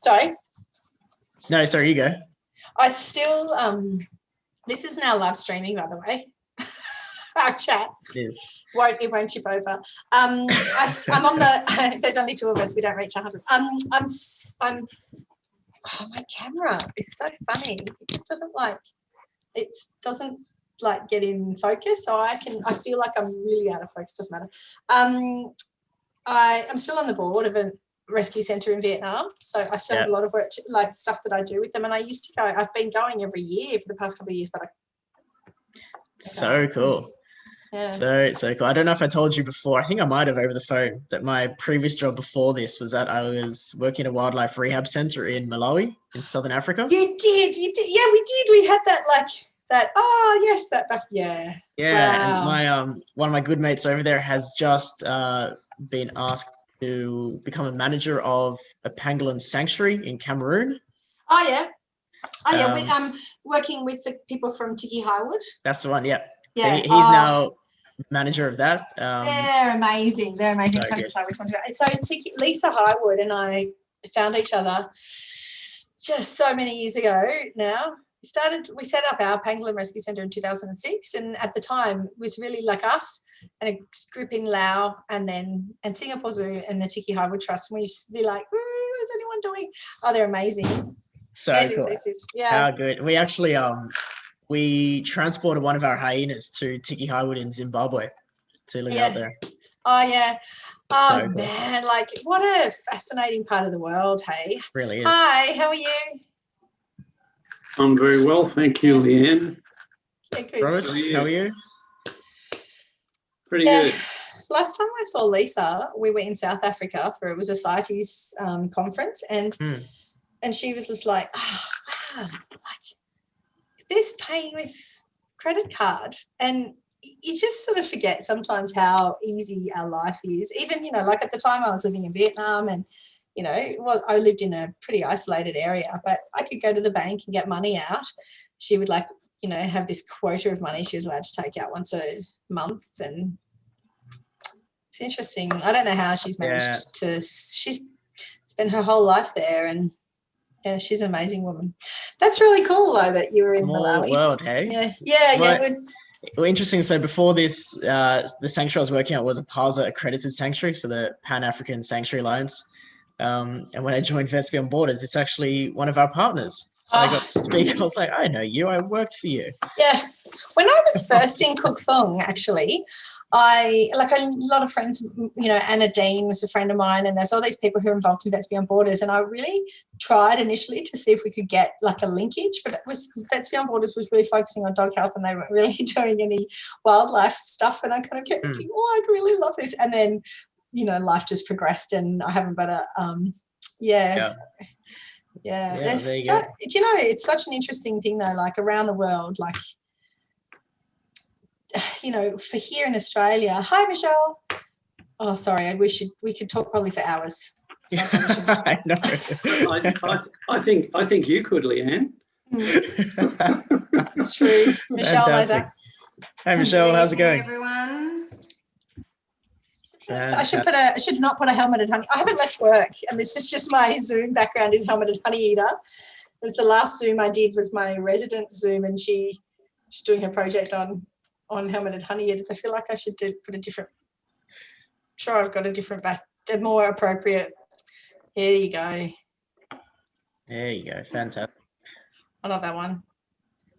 Sorry. No, sorry, you go. I still, this is now live streaming, by the way. Our chat. It is. It won't chip over. I'm on the, there's only two of us, we don't reach 100. Oh, my camera is so funny. It just doesn't get in focus. So I feel like I'm really out of focus, doesn't matter. I'm still on the board of a rescue centre in Vietnam. So I still have a lot of work, like stuff that I do with them. And I used to go, I've been going every year for the past couple of years, but so cool. Yeah. So cool. I don't know if I told you before. I think I might have over the phone that my previous job before this was that I was working at a wildlife rehab center in Malawi in Southern Africa. You did. Yeah, we did. We had that that. Oh yes, that back. Yeah. Yeah. Wow. And my one of my good mates over there has just been asked to become a manager of a pangolin sanctuary in Cameroon. Oh yeah. Working with the people from Tiki Highwood. That's the one. Yeah. Yeah. So he's now manager of that. They're amazing. They're amazing. I'm trying to decide which one to go. So Lisa Highwood and I found each other just so many years ago now. We set up our pangolin rescue centre in 2006, and at the time it was really like us and a group in Laos and Singapore Zoo and the Tiki Highwood Trust. And we used to be like, what is anyone doing? Oh, they're amazing. So amazing cool. places. Yeah. How good. We actually we transported one of our hyenas to Tiki Highwood in Zimbabwe to live out there. Oh yeah. Oh So cool. man, like what a fascinating part of the world, hey? It really is. Hi, how are you? I'm very well, thank you, Leanne. Yeah, good. Robert, how are you? Pretty good. Last time I saw Lisa, we were in South Africa for it was a CITES conference, and she was just like, oh, wow, like this paying with credit card, and you just sort of forget sometimes how easy our life is. Even like at the time I was living in Vietnam, and I lived in a pretty isolated area, but I could go to the bank and get money out. She would have this quota of money she was allowed to take out once a month, and it's interesting. I don't know how she's managed to. She's spent her whole life there, and yeah, she's an amazing woman. That's really cool, though, that you were in Malawi. World, hey? Yeah. Well, interesting. So before this, the sanctuary I was working at was a PASA accredited sanctuary, so the Pan-African Sanctuary Alliance. And when I joined Vets Beyond Borders, it's actually one of our partners. So I got to speak. I was like, I know you. I worked for you. Yeah. When I was first in Cook Thong, actually, a lot of friends, Anna Dean was a friend of mine, and there's all these people who are involved in Vets Beyond Borders, and I really tried initially to see if we could get like a linkage, but Vets Beyond Borders was really focusing on dog health, and they weren't really doing any wildlife stuff, and I kind of kept thinking, I'd really love this, and then life just progressed, and I haven't got Yeah. It's such an interesting thing though, like around the world, like, for here in Australia. Hi, Michelle. Oh, sorry. We could talk probably for hours. I know. I think you could, Leanne. It's true. Michelle knows that. Hey, Michelle, how's it going? Everyone. I should not put a helmeted honey. I haven't left work, and this is just my Zoom background is helmeted honey eater. It's the last Zoom I did was my resident Zoom, and she's doing her project on helmeted honey eaters. I feel like I should put a different. Sure, I've got a different a more appropriate. There you go. There you go. Fantastic. Oh, not that one.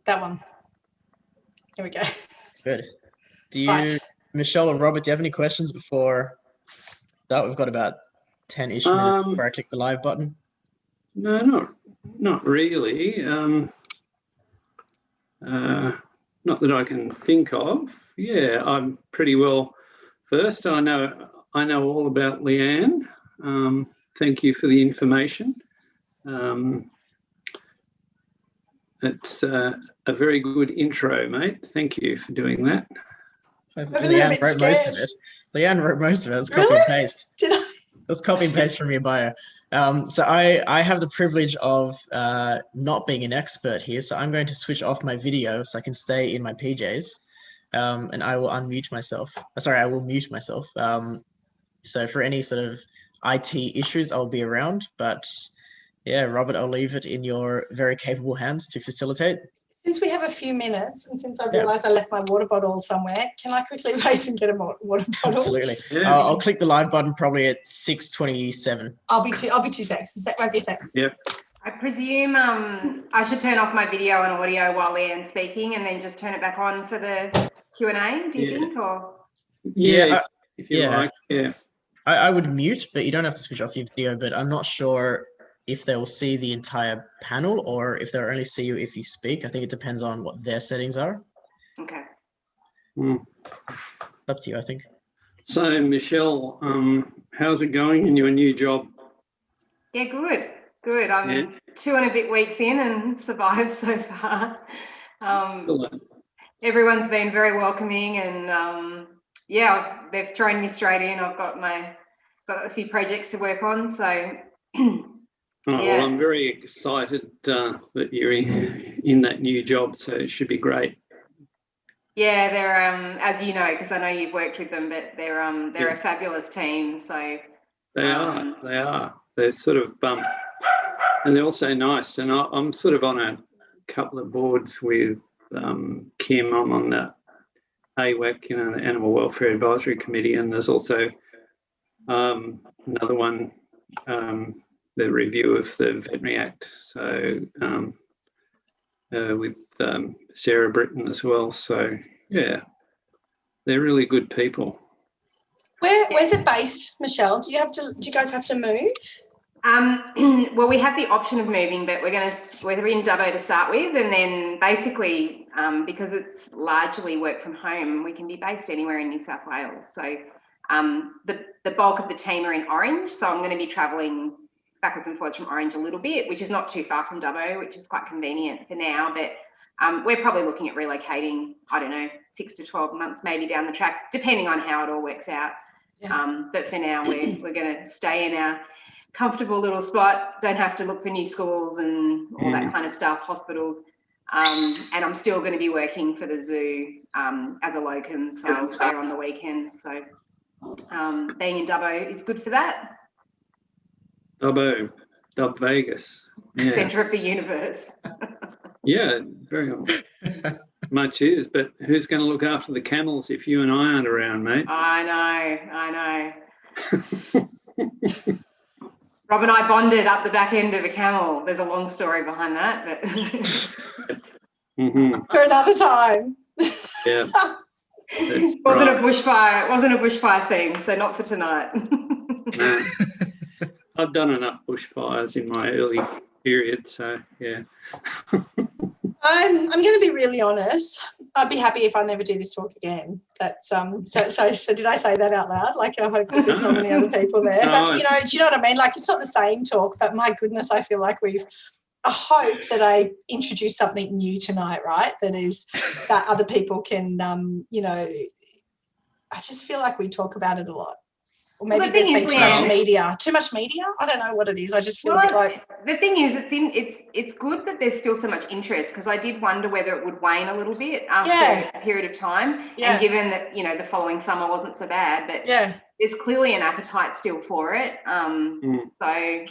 That one. Here we go. Good. Do you, Michelle or Robert, do you have any questions before that? We've got about 10-ish minutes before I click the live button. No, not really. Not that I can think of. Yeah, I'm pretty well versed. I know all about Leanne. Thank you for the information. It's a very good intro, mate. Thank you for doing that. Leanne wrote most of it. Leanne wrote most of it. It's copy and paste. Did I? Let's copy and paste from your bio. So I have the privilege of not being an expert here. So I'm going to switch off my video so I can stay in my PJs, and I will unmute myself. Sorry, I will mute myself. So for any sort of IT issues, I'll be around. But Yeah, Robert, I'll leave it in your very capable hands to facilitate. Since we have a few minutes, and since I Yeah. realised I left my water bottle somewhere, can I quickly race and get a water bottle? Absolutely. Yeah. I'll click the live button probably at 6:27. I'll be 2 seconds. That won't be a second. Yep. I presume I should turn off my video and audio while Leanne's speaking, and then just turn it back on for the Q&A. Do you think, or? Yeah, if you like. Yeah. I would mute, but you don't have to switch off your video. But I'm not sure if they will see the entire panel or if they'll only see you if you speak. I think it depends on what their settings are. Okay. Up to you, I think. So, Michelle, how's it going in your new job? Yeah, good. I'm 2 and a bit weeks in and survived so far. Everyone's been very welcoming, and they've thrown me straight in. I've got a few projects to work on, so. Well, I'm very excited that you're in that new job, so it should be great. Yeah, they're as you know, because I know you've worked with them, but they're a fabulous team. So they are. They're sort of and they're also nice. And I'm sort of on a couple of boards with Kim. I'm on the AWAC, the Animal Welfare Advisory Committee, and there's also another one. The review of the Veterinary Act, so with Sarah Britton as well. So yeah, they're really good people. Where's it based, Michelle? Do you guys have to move? Well, we have the option of moving, but we're in Dubbo to start with, and then basically because it's largely work from home, we can be based anywhere in New South Wales. So the bulk of the team are in Orange, so I'm going to be travelling backwards and forwards from Orange a little bit, which is not too far from Dubbo, which is quite convenient for now. But we're probably looking at relocating, I don't know, 6 to 12 months maybe down the track, depending on how it all works out. Yeah. But for now, we're going to stay in our comfortable little spot, don't have to look for new schools and all that kind of stuff, hospitals. And I'm still going to be working for the zoo as a locum, so I'll stay on the weekends. So being in Dubbo is good for that. Dub Vegas. Yeah. Centre of the universe. Yeah, very much is. But who's going to look after the camels if you and I aren't around, mate? I know. Rob and I bonded up the back end of a camel. There's a long story behind that, but for another time. Yeah. It wasn't a bushfire thing, so not for tonight. No. I've done enough bushfires in my early period, so yeah. I'm going to be really honest. I'd be happy if I never do this talk again. That's so did I say that out loud? Like, I hope that there's not many other people there. But do you know what I mean? Like, it's not the same talk, but my goodness, I feel like I hope that I introduce something new tonight, right? That other people can, I just feel like we talk about it a lot. Or maybe there's been too much media. Too much media? I don't know what it is. I just feel a bit like... The thing is, it's good that there's still so much interest, because I did wonder whether it would wane a little bit after a period of time. Yeah. And given that, the following summer wasn't so bad, but there's clearly an appetite still for it. So...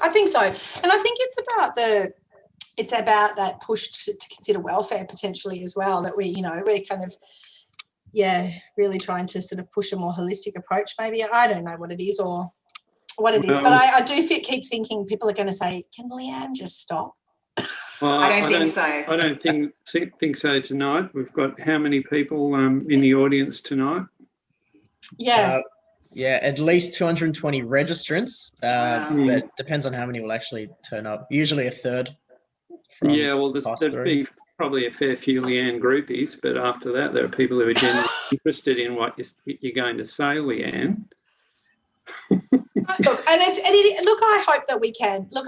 I think so. And I think it's about that push to consider welfare potentially as well, that we're kind of... really trying to sort of push a more holistic approach maybe. I don't know what it is or what it is, but I do keep thinking people are going to say, can Leanne just stop? Well, I don't think so. I don't think so tonight. We've got how many people in the audience tonight? At least 220 registrants, but depends on how many will actually turn up. Usually a third. There'd be probably a fair few Leanne groupies, but after that, there are people who are genuinely interested in what you're going to say, Leanne. Look, I hope that we can. Look,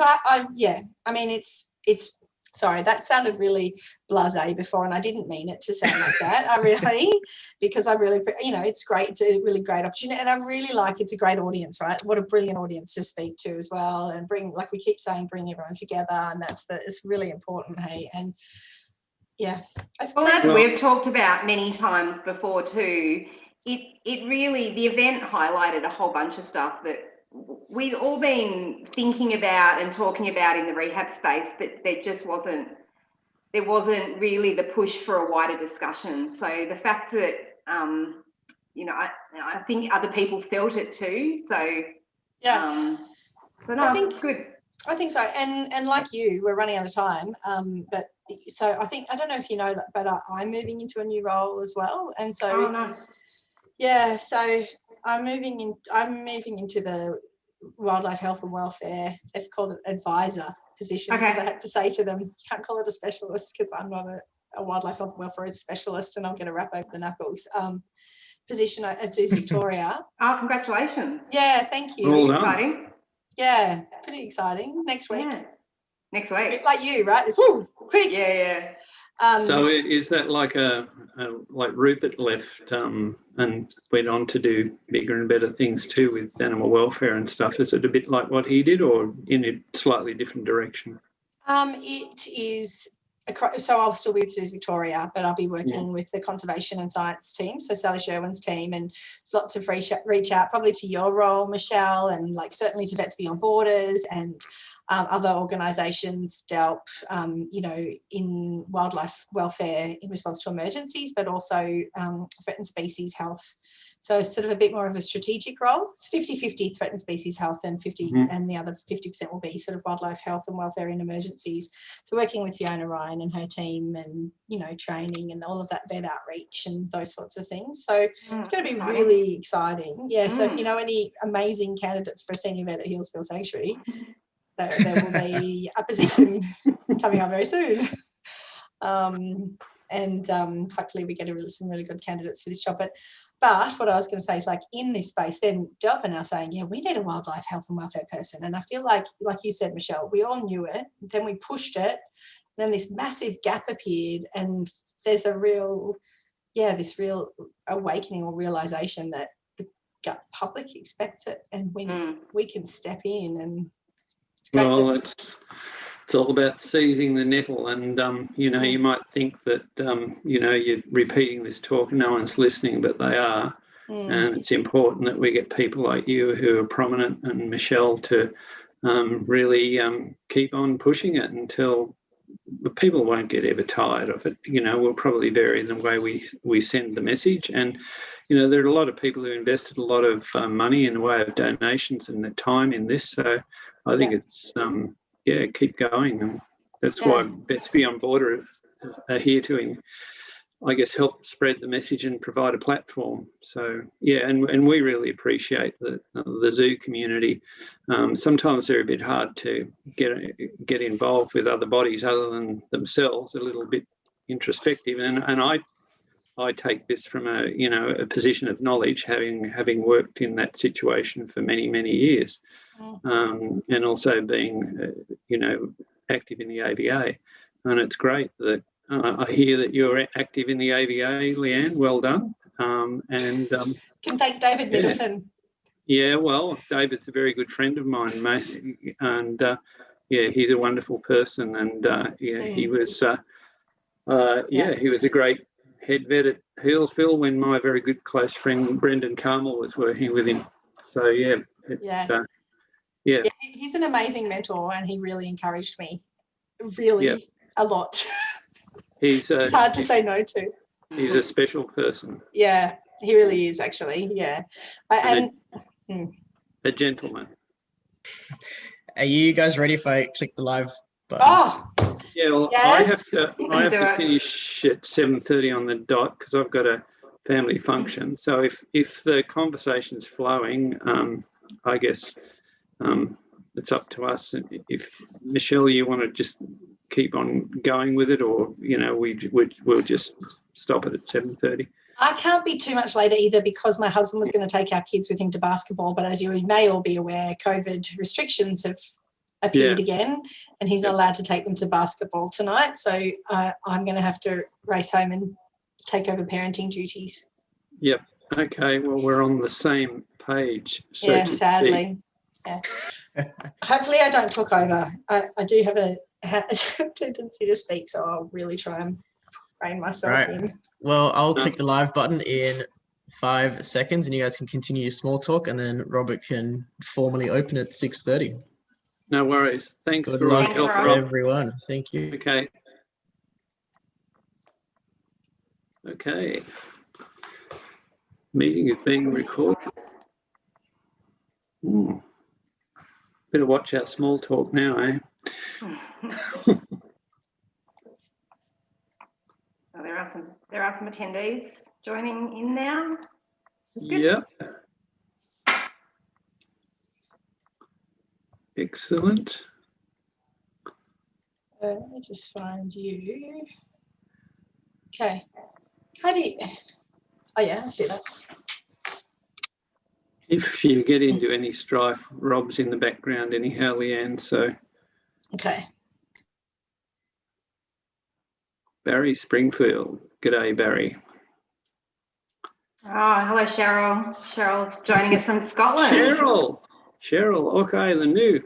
it's. Sorry, that sounded really blasé before, and I didn't mean it to sound like that. Because I really, it's great. It's a really great opportunity, and I really like it's a great audience, right? What a brilliant audience to speak to as well, and bring, like we keep saying, bring everyone together, and it's really important, hey. And as we've talked about many times before too, it really, the event highlighted a whole bunch of stuff that we'd all been thinking about and talking about in the rehab space, but there wasn't really the push for a wider discussion. So the fact that, I think other people felt it too. So, so no, it's good. I think so. And like you, we're running out of time. But so I don't know if you know, but I'm moving into a new role as well. And so, yeah, so I'm moving into the wildlife health and welfare. They've called it advisor position, because I had to say to them, you can't call it a specialist because I'm not a wildlife health and welfare specialist, and I'll get a rap over the knuckles. Position at Zoos Victoria. Oh, congratulations. Yeah, thank you. Well done. Exciting. Yeah, pretty exciting. Next week. Yeah. Next week. A bit like you, right? It's woo, quick. Yeah. So is that like like Rupert left and went on to do bigger and better things too with animal welfare and stuff? Is it a bit like what he did, or in a slightly different direction? It is. So I'll still be with Zoos Victoria, but I'll be working with the conservation and science team, so Sally Sherwin's team, and lots of reach out probably to your role, Michelle, and like certainly to Vets Beyond Borders and other organisations DELP, in wildlife welfare in response to emergencies, but also threatened species health. So sort of a bit more of a strategic role. It's 50-50 threatened species health, and and the other 50% will be sort of wildlife health and welfare in emergencies. So working with Fiona Ryan and her team, and training and all of that vet outreach and those sorts of things. So it's going to be really exciting. Yeah. So if you know any amazing candidates for a senior vet at Healesville Sanctuary, there will be a position coming up very soon. And hopefully we get some really good candidates for this job. But what I was going to say is, like, in this space, then DELP are now saying, yeah, we need a wildlife health and welfare person. And I feel like you said, Michelle, we all knew it. Then we pushed it. Then this massive gap appeared, and there's this real awakening or realisation that the public expects it, and we can step in. And it's great. Well, it's all about seizing the nettle, and you might think that you're repeating this talk, no one's listening, but they are. And it's important that we get people like you who are prominent, and Michelle, to really keep on pushing it until the people won't get ever tired of it. We'll probably vary the way we send the message, and there are a lot of people who invested a lot of money in the way of donations and their time in this, so I think it's keep going, and that's why Vets Beyond Borders are here to, I guess, help spread the message and provide a platform. So and we really appreciate the zoo community. Sometimes they're a bit hard to get involved with other bodies other than themselves, a little bit introspective, and I take this from a position of knowledge, having worked in that situation for many years, and also being active in the AVA. And it's great that I hear that you're active in the AVA, Leanne. Well done. Can thank David Middleton. Yeah, well, David's a very good friend of mine, mate, and he's a wonderful person, and he was he was a great head vet at Healesville when my very good close friend Brendan Carmel was working with him. So he's an amazing mentor, and he really encouraged me a lot. It's hard to say no to. He's a special person. Yeah, he really is, actually. Yeah, a gentleman. Are you guys ready if I click the live button? Oh, yeah. Well, I have to finish at 7:30 on the dot because I've got a family function. So if the conversation's flowing, I guess it's up to us. If Michelle, you want to just keep on going with it, or we'll just stop it at 7:30. I can't be too much later either, because my husband was going to take our kids with him to basketball, but as you may all be aware, COVID restrictions have appeared again, and he's not allowed to take them to basketball tonight. So I'm going to have to race home and take over parenting duties. Yep. Okay. Well, we're on the same page. So sadly. Yeah. Hopefully I don't talk over. I do have a tendency to speak, so I'll really try and rein myself in. Well, I'll click the live button in 5 seconds, and you guys can continue your small talk, and then Robert can formally open at 6:30. No worries. Thanks Good for all luck, your help, Rob. Rob. everyone. Thank you. Okay. Okay. Meeting is being recorded. Better watch our small talk now, eh? Well, there are some attendees joining in now. That's good. Yep. Excellent. Let me just find you. Okay. How do you? Oh yeah, I see that. If you get into any strife, Rob's in the background anyhow, Leanne. So Okay. Barry Springfield. G'day, Barry. Oh, hello, Cheryl. Cheryl's joining us from Scotland. Cheryl, okay, the new.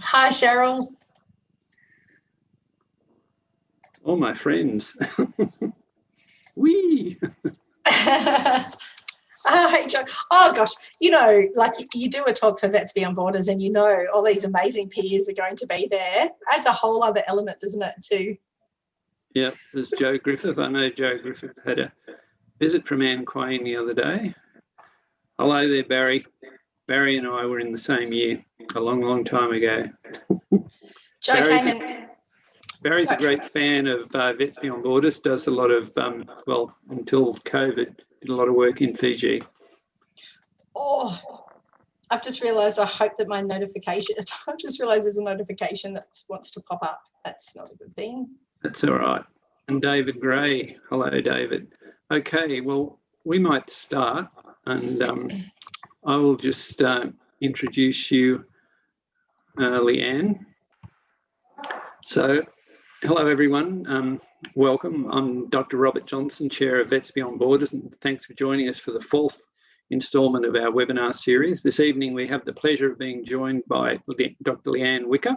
Hi, Cheryl. All my friends. Wee. Hey, Joe. Oh gosh, you know, like you do a talk for Vets Beyond Borders, and you know all these amazing peers are going to be there. Adds a whole other element, doesn't it? Too. Yeah, there's Joe Griffith. I know Joe Griffith had a visit from Anne Quain the other day. Hello there, Barry. Barry and I were in the same year a long, long time ago. Joe came in. Barry's a great fan of Vets Beyond Borders, does a lot of, well, until COVID, did a lot of work in Fiji. Oh, I've just realised. I hope that my notification. I've just realised there's a notification that wants to pop up. That's not a good thing. That's all right. And David Gray. Hello, David. Okay, well, we might start, and I will just introduce you, Leanne. So, hello, everyone. Welcome. I'm Dr. Robert Johnson, Chair of Vets Beyond Borders, and thanks for joining us for the 4th instalment of our webinar series. This evening, we have the pleasure of being joined by Dr. Leanne Wicker,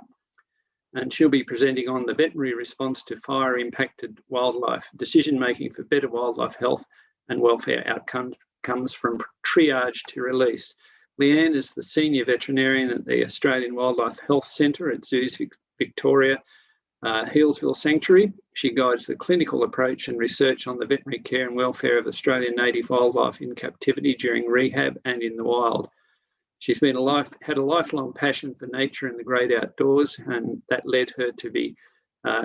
and she'll be presenting on the veterinary response to fire-impacted wildlife, decision-making for better wildlife health and welfare outcomes from triage to release. Leanne is the Senior Veterinarian at the Australian Wildlife Health Centre at Zoos Victoria, Healesville Sanctuary. She guides the clinical approach and research on the veterinary care and welfare of Australian native wildlife in captivity during rehab and in the wild. She's had a lifelong passion for nature and the great outdoors, and that led her to be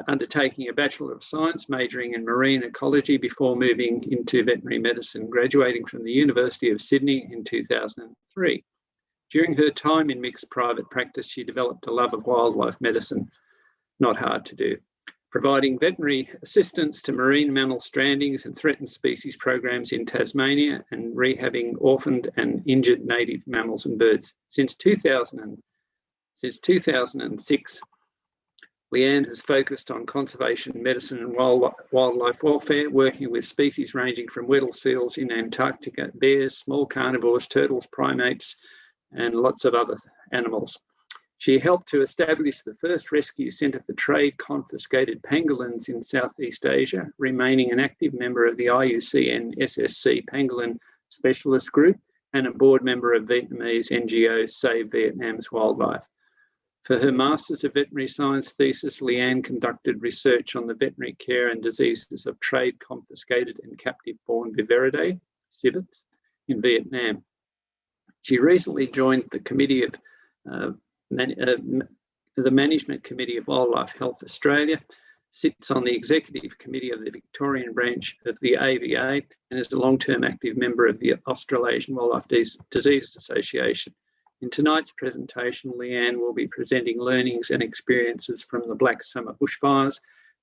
undertaking a Bachelor of Science, majoring in marine ecology before moving into veterinary medicine, graduating from the University of Sydney in 2003. During her time in mixed private practice, she developed a love of wildlife medicine, not hard to do, providing veterinary assistance to marine mammal strandings and threatened species programs in Tasmania and rehabbing orphaned and injured native mammals and birds. Since 2006, Leanne has focused on conservation medicine and wildlife welfare, working with species ranging from weddell seals in Antarctica, bears, small carnivores, turtles, primates, and lots of other animals. She helped to establish the first rescue centre for trade confiscated pangolins in Southeast Asia, remaining an active member of the IUCN SSC Pangolin Specialist Group and a board member of Vietnamese NGO Save Vietnam's Wildlife. For her Masters of Veterinary Science thesis, Leanne conducted research on the veterinary care and diseases of trade confiscated and captive-born Viveridae, civets, in Vietnam. She recently joined the committee of the Management Committee of Wildlife Health Australia, sits on the Executive Committee of the Victorian branch of the AVA, and is a long-term active member of the Australasian Wildlife Diseases Association. In tonight's presentation, Leanne will be presenting learnings and experiences from the Black Summer bushfires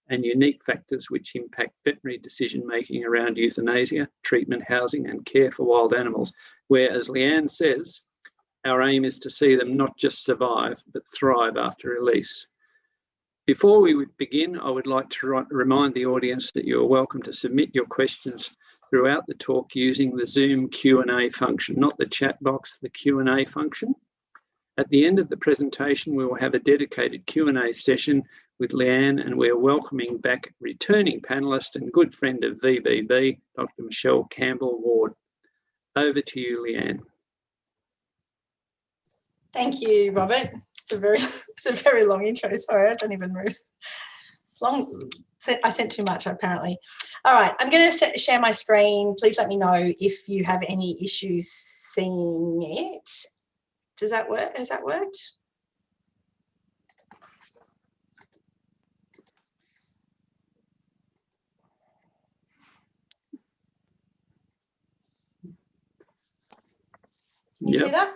and unique factors which impact veterinary decision-making around euthanasia, treatment, housing, and care for wild animals, where, as Leanne says, our aim is to see them not just survive, but thrive after release. Before we begin, I would like to remind the audience that you are welcome to submit your questions throughout the talk using the Zoom Q&A function, not the chat box, the Q&A function. At the end of the presentation, we will have a dedicated Q&A session with Leanne, and we're welcoming back returning panellist and good friend of VBB, Dr. Michelle Campbell-Ward. Over to you, Leanne. Thank you, Robert. It's a very long intro. Sorry, I don't even move. I sent too much, apparently. All right, I'm going to share my screen. Please let me know if you have any issues seeing it. Does that work? Has that worked? Can you see that?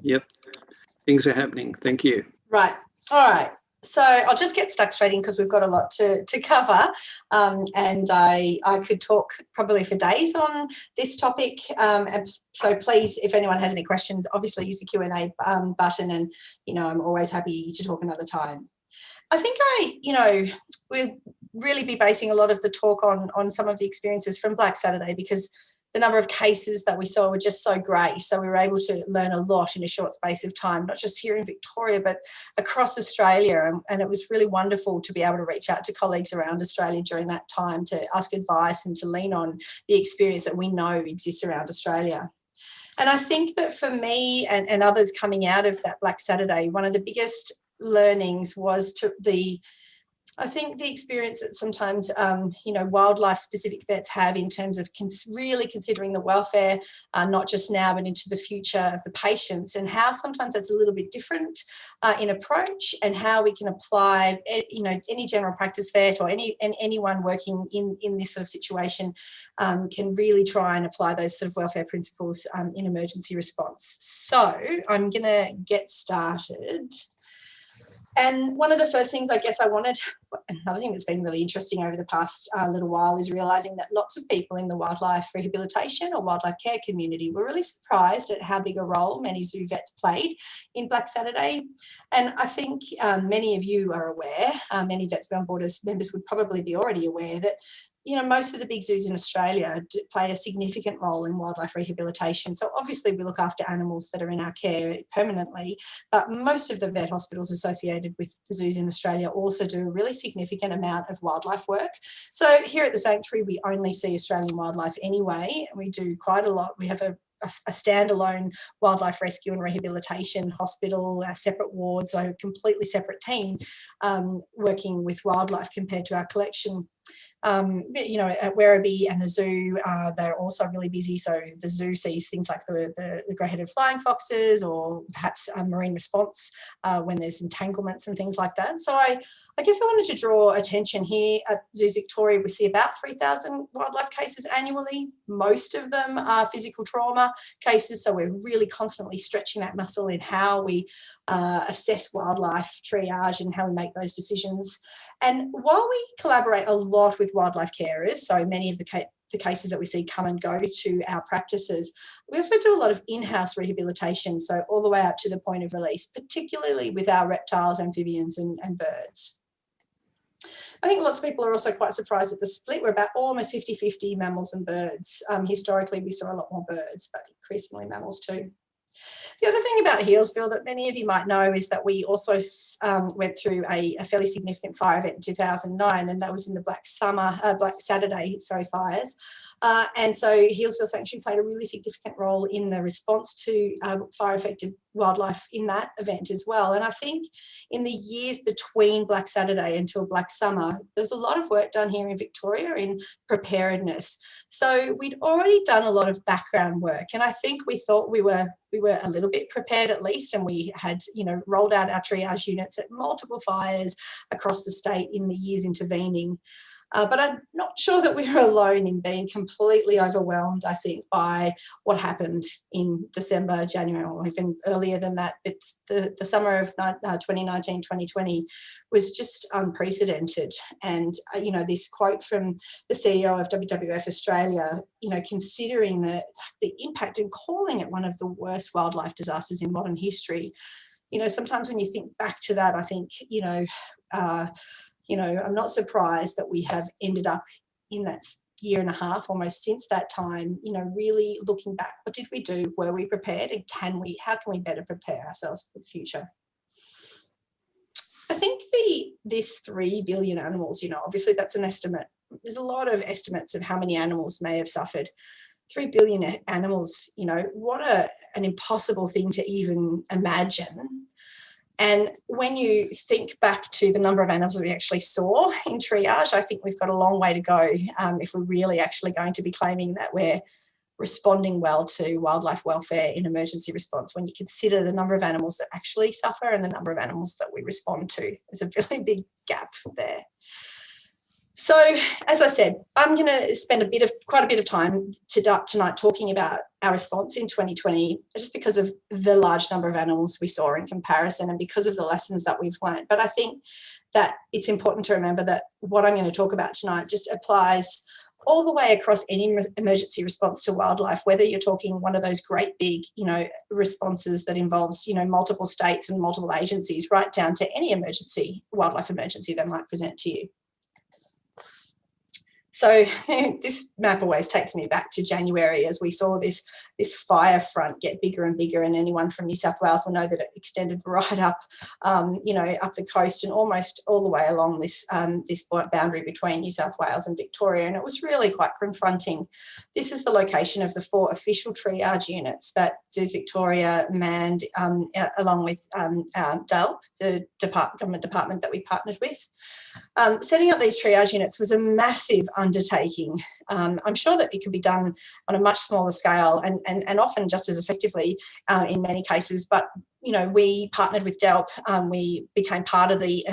Yep. Things are happening. Thank you. Right. All right. So I'll just get stuck straight in because we've got a lot to cover, and I could talk probably for days on this topic. And so please, if anyone has any questions, obviously use the Q&A button, and I'm always happy to talk another time. I think we'll really be basing a lot of the talk on some of the experiences from Black Saturday, because the number of cases that we saw were just so great. So we were able to learn a lot in a short space of time, not just here in Victoria, but across Australia. And it was really wonderful to be able to reach out to colleagues around Australia during that time to ask advice and to lean on the experience that we know exists around Australia. And I think that for me and others coming out of that Black Saturday, one of the biggest learnings was I think the experience that sometimes, wildlife-specific vets have in terms of really considering the welfare, not just now but into the future of the patients, and how sometimes that's a little bit different in approach, and how we can apply, any general practice vet or anyone working in this sort of situation can really try and apply those sort of welfare principles in emergency response. So I'm going to get started. And one of the first things I guess another thing that's been really interesting over the past little while is realising that lots of people in the wildlife rehabilitation or wildlife care community were really surprised at how big a role many zoo vets played in Black Saturday. And I think many of you are aware, many Vets Beyond Borders members would probably be already aware that most of the big zoos in Australia play a significant role in wildlife rehabilitation. So obviously we look after animals that are in our care permanently, but most of the vet hospitals associated with the zoos in Australia also do a really significant amount of wildlife work. So here at the Sanctuary, we only see Australian wildlife anyway. We do quite a lot. We have a standalone wildlife rescue and rehabilitation hospital, a separate ward, so a completely separate team working with wildlife compared to our collection. At Werribee and the zoo, they're also really busy. So the zoo sees things like the grey-headed flying foxes, or perhaps marine response when there's entanglements and things like that. So I guess I wanted to draw attention here at Zoos Victoria. We see about 3,000 wildlife cases annually. Most of them are physical trauma cases. So we're really constantly stretching that muscle in how we assess wildlife triage and how we make those decisions. And while we collaborate a lot with wildlife carers, so many of the cases that we see come and go to our practices, we also do a lot of in-house rehabilitation, so all the way up to the point of release, particularly with our reptiles, amphibians and birds. I think lots of people are also quite surprised at the split. We're about almost 50-50 mammals and birds. Historically, we saw a lot more birds, but increasingly mammals too. The other thing about Healesville that many of you might know is that we also went through a fairly significant fire event in 2009, and that was in the Black Saturday fires. And so Healesville Sanctuary played a really significant role in the response to fire-affected wildlife in that event as well. And I think in the years between Black Saturday until Black Summer, there was a lot of work done here in Victoria in preparedness. So we'd already done a lot of background work, and I think we thought we were a little bit prepared at least, and we had rolled out our triage units at multiple fires across the state in the years intervening. But I'm not sure that we were alone in being completely overwhelmed, I think, by what happened in December, January, or even earlier than that. But the summer of 2019, 2020 was just unprecedented. And, this quote from the CEO of WWF Australia, considering the impact and calling it one of the worst wildlife disasters in modern history, sometimes when you think back to that, I think, I'm not surprised that we have ended up in that year and a half almost since that time, really looking back. What did we do? Were we prepared? And how can we better prepare ourselves for the future? I think this 3 billion animals, obviously that's an estimate. There's a lot of estimates of how many animals may have suffered. 3 billion animals, what an impossible thing to even imagine. And when you think back to the number of animals that we actually saw in triage, I think we've got a long way to go if we're really actually going to be claiming that we're responding well to wildlife welfare in emergency response. When you consider the number of animals that actually suffer and the number of animals that we respond to, there's a really big gap there. So, as I said, I'm going to spend quite a bit of time tonight talking about our response in 2020, just because of the large number of animals we saw in comparison and because of the lessons that we've learned. But I think that it's important to remember that what I'm going to talk about tonight just applies all the way across any emergency response to wildlife, whether you're talking one of those great big, responses that involves, multiple states and multiple agencies, right down to any wildlife emergency that might present to you. So this map always takes me back to January, as we saw this fire front get bigger and bigger, and anyone from New South Wales will know that it extended right up, up the coast and almost all the way along this boundary between New South Wales and Victoria, and it was really quite confronting. This is the location of the 4 official triage units that Zoos Victoria manned, along with DALP, the government department that we partnered with. Setting up these triage units was a massive undertaking. I'm sure that it could be done on a much smaller scale and often just as effectively in many cases, but we partnered with DELP. We became part of the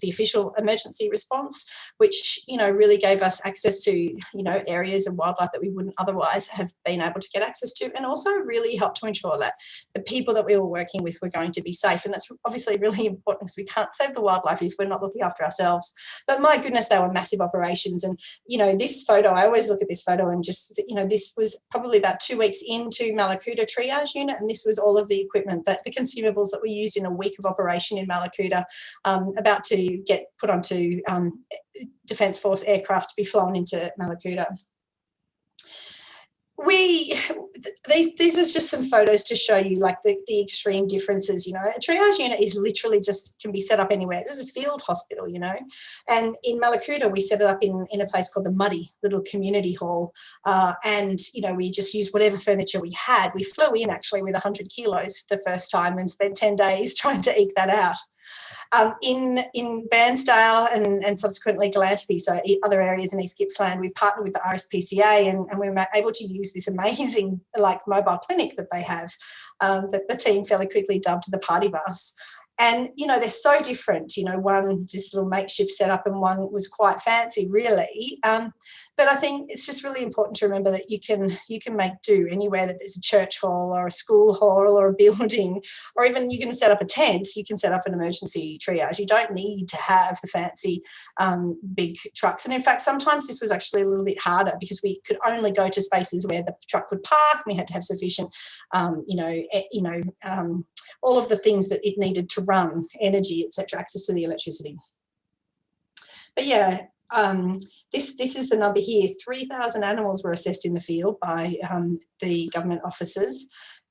official emergency response, which, really gave us access to, areas of wildlife that we wouldn't otherwise have been able to get access to, and also really helped to ensure that the people that we were working with were going to be safe. And that's obviously really important, because we can't save the wildlife if we're not looking after ourselves. But my goodness, they were massive operations. And, this photo, I always look at this photo and just, this was probably about 2 weeks into Malakuta triage unit, and this was all of the equipment, that the consumables that we used in a week of operation in Malakuta, about to get put onto Defence Force aircraft to be flown into Malakuta. These are just some photos to show you like the extreme differences. A triage unit is literally can be set up anywhere. It is a field hospital, and in Malakuta we set it up in a place called the Muddy, little community hall, and we just used whatever furniture we had. We flew in actually with 100 kilos for the first time and spent 10 days trying to eke that out. In Bairnsdale and subsequently Galantaby, so other areas in East Gippsland, we partnered with the RSPCA and we were able to use this amazing mobile clinic that they have, that the team fairly quickly dubbed the party bus. And, they're so different, one just little makeshift setup and one was quite fancy, really. But I think it's just really important to remember that you can make do anywhere that there's a church hall or a school hall or a building, or even you can set up a tent, you can set up an emergency triage. You don't need to have the fancy big trucks. And in fact, sometimes this was actually a little bit harder because we could only go to spaces where the truck could park. We had to have sufficient, all of the things that it needed to run, energy, etc., access to the electricity. But yeah, this is the number here. 3,000 animals were assessed in the field by the government officers,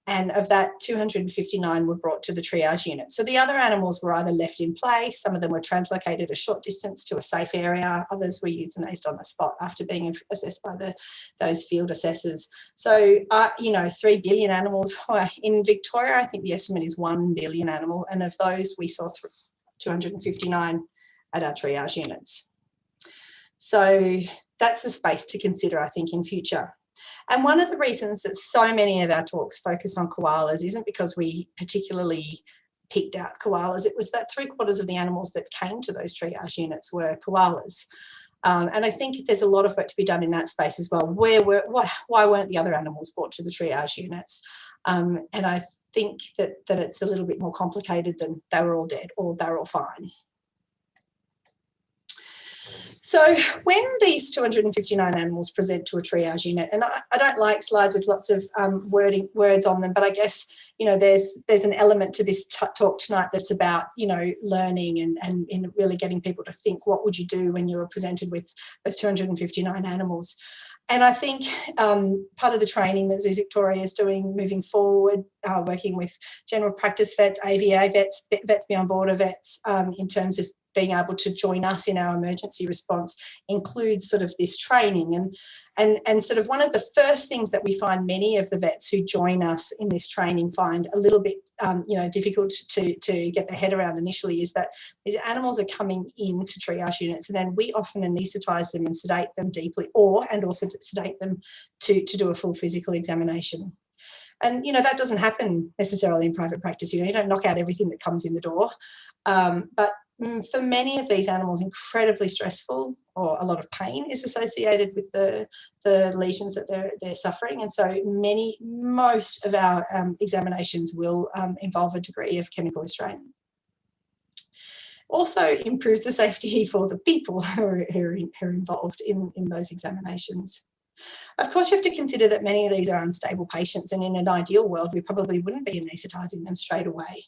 and of that, 259 were brought to the triage unit. So the other animals were either left in place, some of them were translocated a short distance to a safe area, others were euthanized on the spot after being assessed by those field assessors. So, 3 billion animals. In Victoria, I think the estimate is 1 billion animal, and of those we saw 259 at our triage units. So that's the space to consider, I think, in future. And one of the reasons that so many of our talks focus on koalas isn't because we particularly picked out koalas. It was that 3/4 of the animals that came to those triage units were koalas. And I think there's a lot of work to be done in that space as well. Why weren't the other animals brought to the triage units? And I think that it's a little bit more complicated than they were all dead or they were all fine. So when these 259 animals present to a triage unit, and I don't like slides with lots of words on them, but I guess, there's an element to this talk tonight that's about, learning and really getting people to think, what would you do when you were presented with those 259 animals? And I think part of the training that Zoos Victoria is doing moving forward, working with general practice vets, AVA vets, vets beyond border vets, in terms of being able to join us in our emergency response, includes sort of this training. And sort of one of the first things that we find many of the vets who join us in this training find a little bit difficult to get their head around initially is that these animals are coming into triage units, and then we often anaesthetise them and sedate them deeply, and also sedate them to do a full physical examination. And, that doesn't happen necessarily in private practice. You don't knock out everything that comes in the door. But for many of these animals, incredibly stressful, or a lot of pain is associated with the lesions that they're suffering. And so most of our examinations will involve a degree of chemical restraint. Also improves the safety for the people who are involved in those examinations. Of course, you have to consider that many of these are unstable patients, and in an ideal world, we probably wouldn't be anaesthetising them straight away.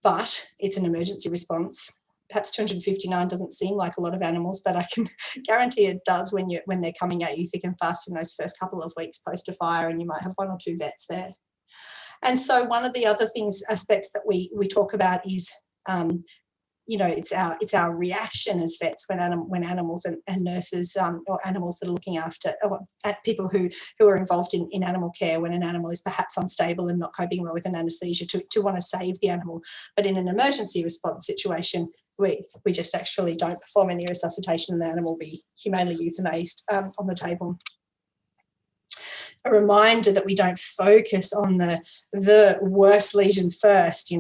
But it's an emergency response. Perhaps 259 doesn't seem like a lot of animals, but I can guarantee it does when they're coming at you thick and fast in those first couple of weeks post a fire, and you might have 1 or 2 vets there. And so one of the other aspects that we talk about is it's our reaction as vets when animals and nurses or animals that are looking after at people who are involved in animal care, when an animal is perhaps unstable and not coping well with an anaesthesia, to want to save the animal. But in an emergency response situation, we just actually don't perform any resuscitation, and the animal will be humanely euthanized on the table. A reminder that we don't focus on the worst lesions first.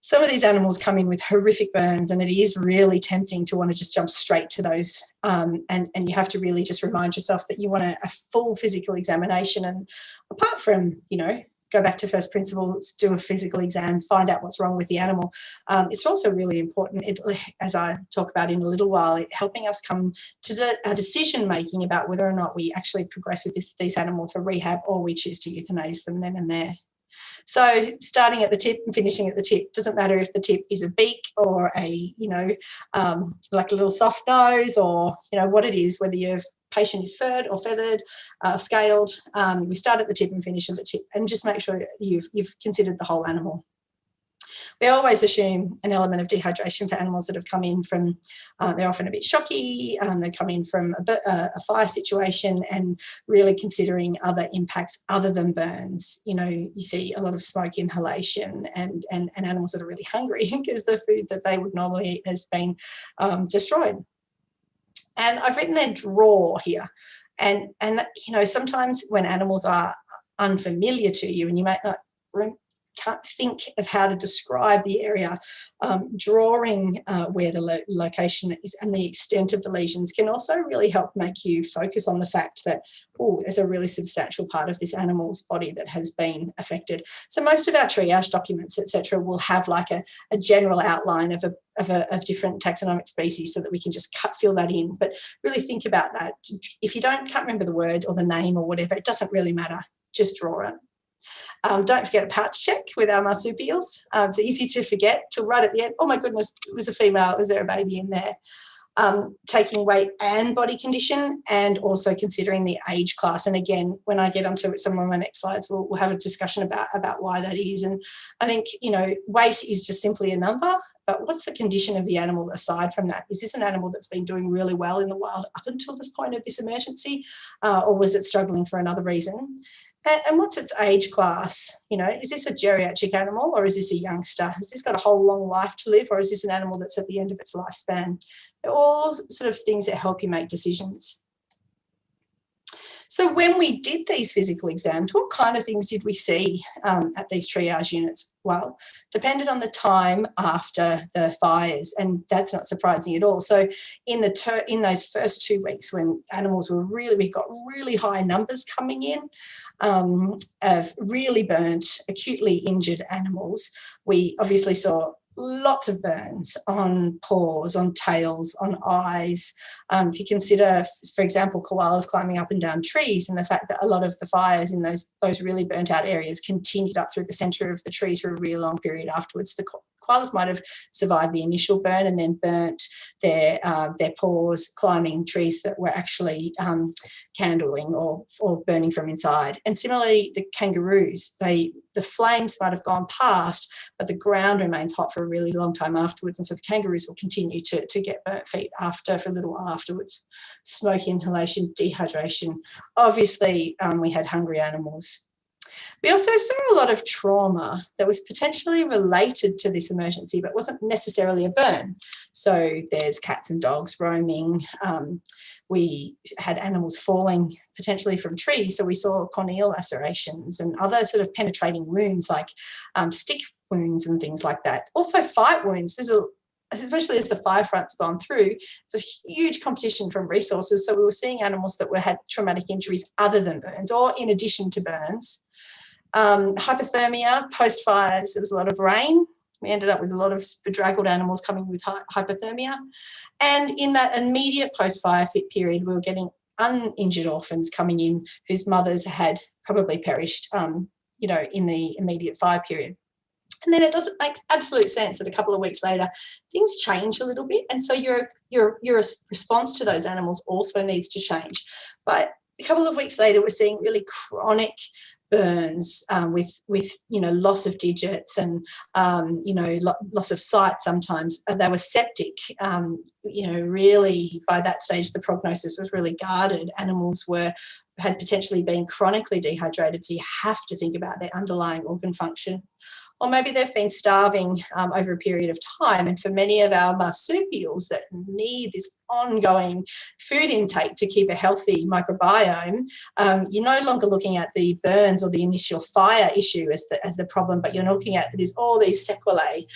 Some of these animals come in with horrific burns, and it is really tempting to want to just jump straight to those. And you have to really just remind yourself that you want a full physical examination. And apart from, go back to first principles, do a physical exam, find out what's wrong with the animal. It's also really important, as I talk about in a little while, helping us come to a decision-making about whether or not we actually progress with this animal for rehab, or we choose to euthanize them then and there. So starting at the tip and finishing at the tip, doesn't matter if the tip is a beak or like a little soft nose, or, what it is, whether your patient is furred or feathered, scaled. We start at the tip and finish at the tip, and just make sure you've considered the whole animal. We always assume an element of dehydration for animals that have come in from, they're often a bit shocky, they come in from a fire situation, and really considering other impacts other than burns. You see a lot of smoke inhalation and animals that are really hungry because the food that they would normally eat has been destroyed. And I've written their draw here. And sometimes when animals are unfamiliar to you and you might not can't think of how to describe the area, drawing where the location is and the extent of the lesions can also really help make you focus on the fact that, there's a really substantial part of this animal's body that has been affected. So most of our triage documents, etc., will have like a general outline of different taxonomic species, so that we can just fill that in. But really think about that. If you can't remember the word or the name or whatever, it doesn't really matter. Just draw it. Don't forget a pouch check with our marsupials. It's easy to forget till right at the end. Oh my goodness, it was a female. Was there a baby in there? Taking weight and body condition, and also considering the age class. And again, when I get onto some of my next slides, we'll have a discussion about why that is. And I think, weight is just simply a number, but what's the condition of the animal aside from that? Is this an animal that's been doing really well in the wild up until this point of this emergency, or was it struggling for another reason? And what's its age class? Is this a geriatric animal, or is this a youngster? Has this got a whole long life to live, or is this an animal that's at the end of its lifespan? They're all sort of things that help you make decisions. So when we did these physical exams, what kind of things did we see at these triage units? Well, depended on the time after the fires, and that's not surprising at all. So in those first 2 weeks, when animals were we got really high numbers coming in of really burnt, acutely injured animals, we obviously saw lots of burns on paws, on tails, on eyes. If you consider, for example, koalas climbing up and down trees, and the fact that a lot of the fires in those really burnt out areas continued up through the centre of the trees for a really long period afterwards, the koalas might have survived the initial burn and then burnt their paws climbing trees that were actually candling or burning from inside. And similarly, the kangaroos, the flames might have gone past, but the ground remains hot for a really long time afterwards. And so the kangaroos will continue to get burnt feet for a little while afterwards. Smoke inhalation, dehydration. Obviously, we had hungry animals. We also saw a lot of trauma that was potentially related to this emergency, but wasn't necessarily a burn. So there's cats and dogs roaming. We had animals falling potentially from trees. So we saw corneal lacerations and other sort of penetrating wounds like stick wounds and things like that. Also fight wounds. Especially as the fire front's gone through, there's a huge competition from resources. So we were seeing animals that had traumatic injuries other than burns or in addition to burns. Hypothermia, post-fires, there was a lot of rain. We ended up with a lot of bedraggled animals coming with hypothermia. And in that immediate post-fire fit period, we were getting uninjured orphans coming in whose mothers had probably perished, in the immediate fire period. And then it doesn't make absolute sense that a couple of weeks later, things change a little bit. And so your response to those animals also needs to change. But a couple of weeks later, we're seeing really chronic burns with loss of digits and loss of sight sometimes. They were septic. Really by that stage the prognosis was really guarded. Animals had potentially been chronically dehydrated, so you have to think about their underlying organ function. Or maybe they've been starving over a period of time. And for many of our marsupials that need this ongoing food intake to keep a healthy microbiome, you're no longer looking at the burns or the initial fire issue as the problem, but you're looking at all these sequelae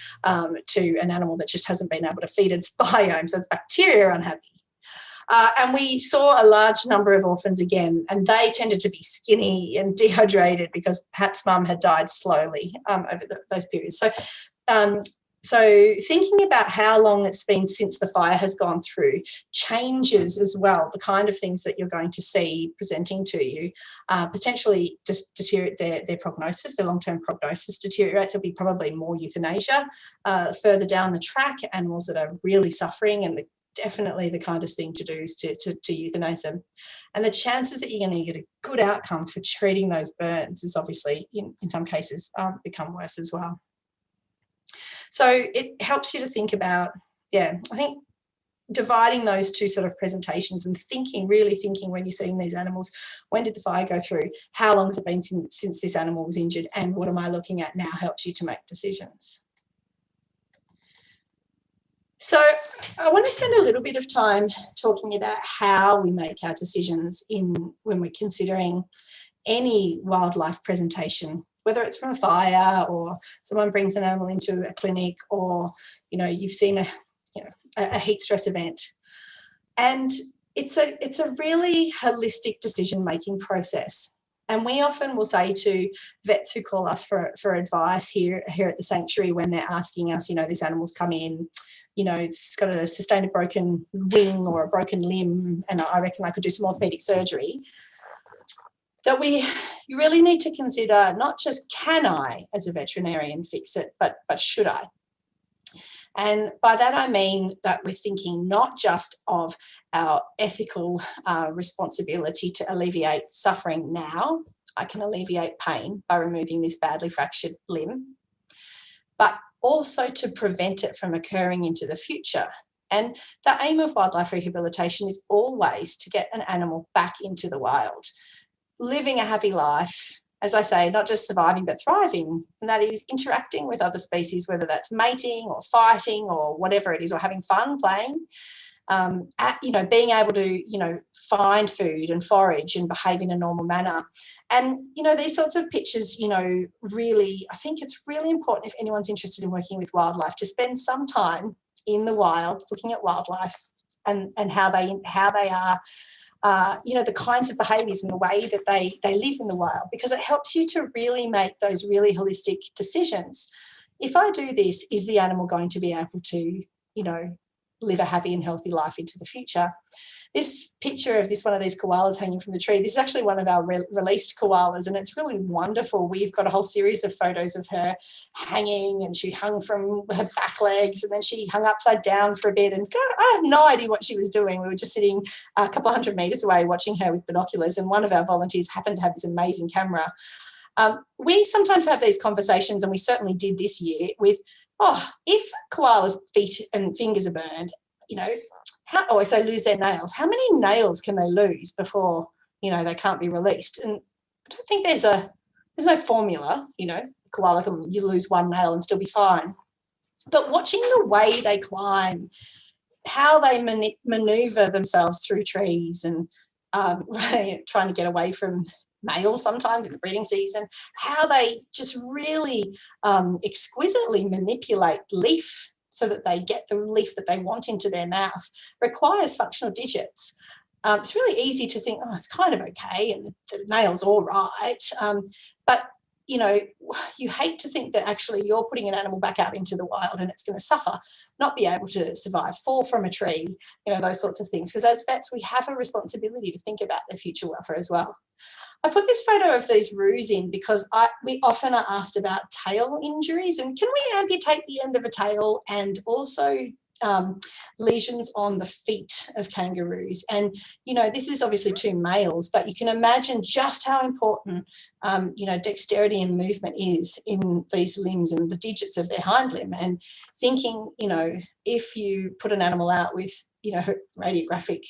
to an animal that just hasn't been able to feed its biome. So it's bacteria unhappy. And we saw a large number of orphans again, and they tended to be skinny and dehydrated because perhaps mum had died slowly over those periods. So thinking about how long it's been since the fire has gone through changes as well the kind of things that you're going to see presenting to you, potentially just deteriorate their prognosis, their long-term prognosis deteriorates. There'll be probably more euthanasia further down the track, animals that are really suffering, and definitely the kind of thing to do is to euthanize them. And the chances that you're going to get a good outcome for treating those burns is obviously, in some cases, become worse as well. So it helps you to think about, I think dividing those two sort of presentations and really thinking when you're seeing these animals, when did the fire go through? How long has it been since this animal was injured? And what am I looking at now helps you to make decisions. So I want to spend a little bit of time talking about how we make our decisions when we're considering any wildlife presentation, whether it's from a fire or someone brings an animal into a clinic, or you've seen a heat stress event. And it's a really holistic decision-making process. And we often will say to vets who call us for advice here at the sanctuary when they're asking us, this animal's come in, it's got a sustained broken wing or a broken limb, and I reckon I could do some orthopedic surgery, that you really need to consider not just can I as a veterinarian fix it, but should I? And by that I mean that we're thinking not just of our ethical responsibility to alleviate suffering now. I can alleviate pain by removing this badly fractured limb, but also to prevent it from occurring into the future. And the aim of wildlife rehabilitation is always to get an animal back into the wild, living a happy life, as I say, not just surviving but thriving, and that is interacting with other species, whether that's mating or fighting or whatever it is, or having fun playing, being able to find food and forage and behave in a normal manner. And these sorts of pictures, really, I think it's really important if anyone's interested in working with wildlife to spend some time in the wild looking at wildlife and how they are the kinds of behaviours and the way that they live in the wild, because it helps you to really make those really holistic decisions. If I do this, is the animal going to be able to, live a happy and healthy life into the future. This picture of one of these koalas hanging from the tree, this is actually one of our released koalas, and it's really wonderful. We've got a whole series of photos of her hanging, and she hung from her back legs, and then she hung upside down for a bit, and I have no idea what she was doing. We were just sitting a couple of hundred metres away watching her with binoculars, and one of our volunteers happened to have this amazing camera. We sometimes have these conversations, and we certainly did this year, with, if koalas' feet and fingers are burned, or if they lose their nails, how many nails can they lose before, they can't be released? And I don't think there's no formula, koala you lose one nail and still be fine. But watching the way they climb, how they maneuver themselves through trees, and trying to get away from males sometimes in the breeding season, how they just really exquisitely manipulate leaf so that they get the leaf that they want into their mouth, requires functional digits. It's really easy to think, it's kind of okay, and the nail's all right. But, you hate to think that actually you're putting an animal back out into the wild and it's going to suffer, not be able to survive, fall from a tree, those sorts of things. Because as vets, we have a responsibility to think about their future welfare as well. I put this photo of these roos in because we often are asked about tail injuries, and can we amputate the end of a tail, and also lesions on the feet of kangaroos. And, this is obviously 2 males, but you can imagine just how important, dexterity and movement is in these limbs and the digits of their hind limb. And thinking, if you put an animal out with, radiographic,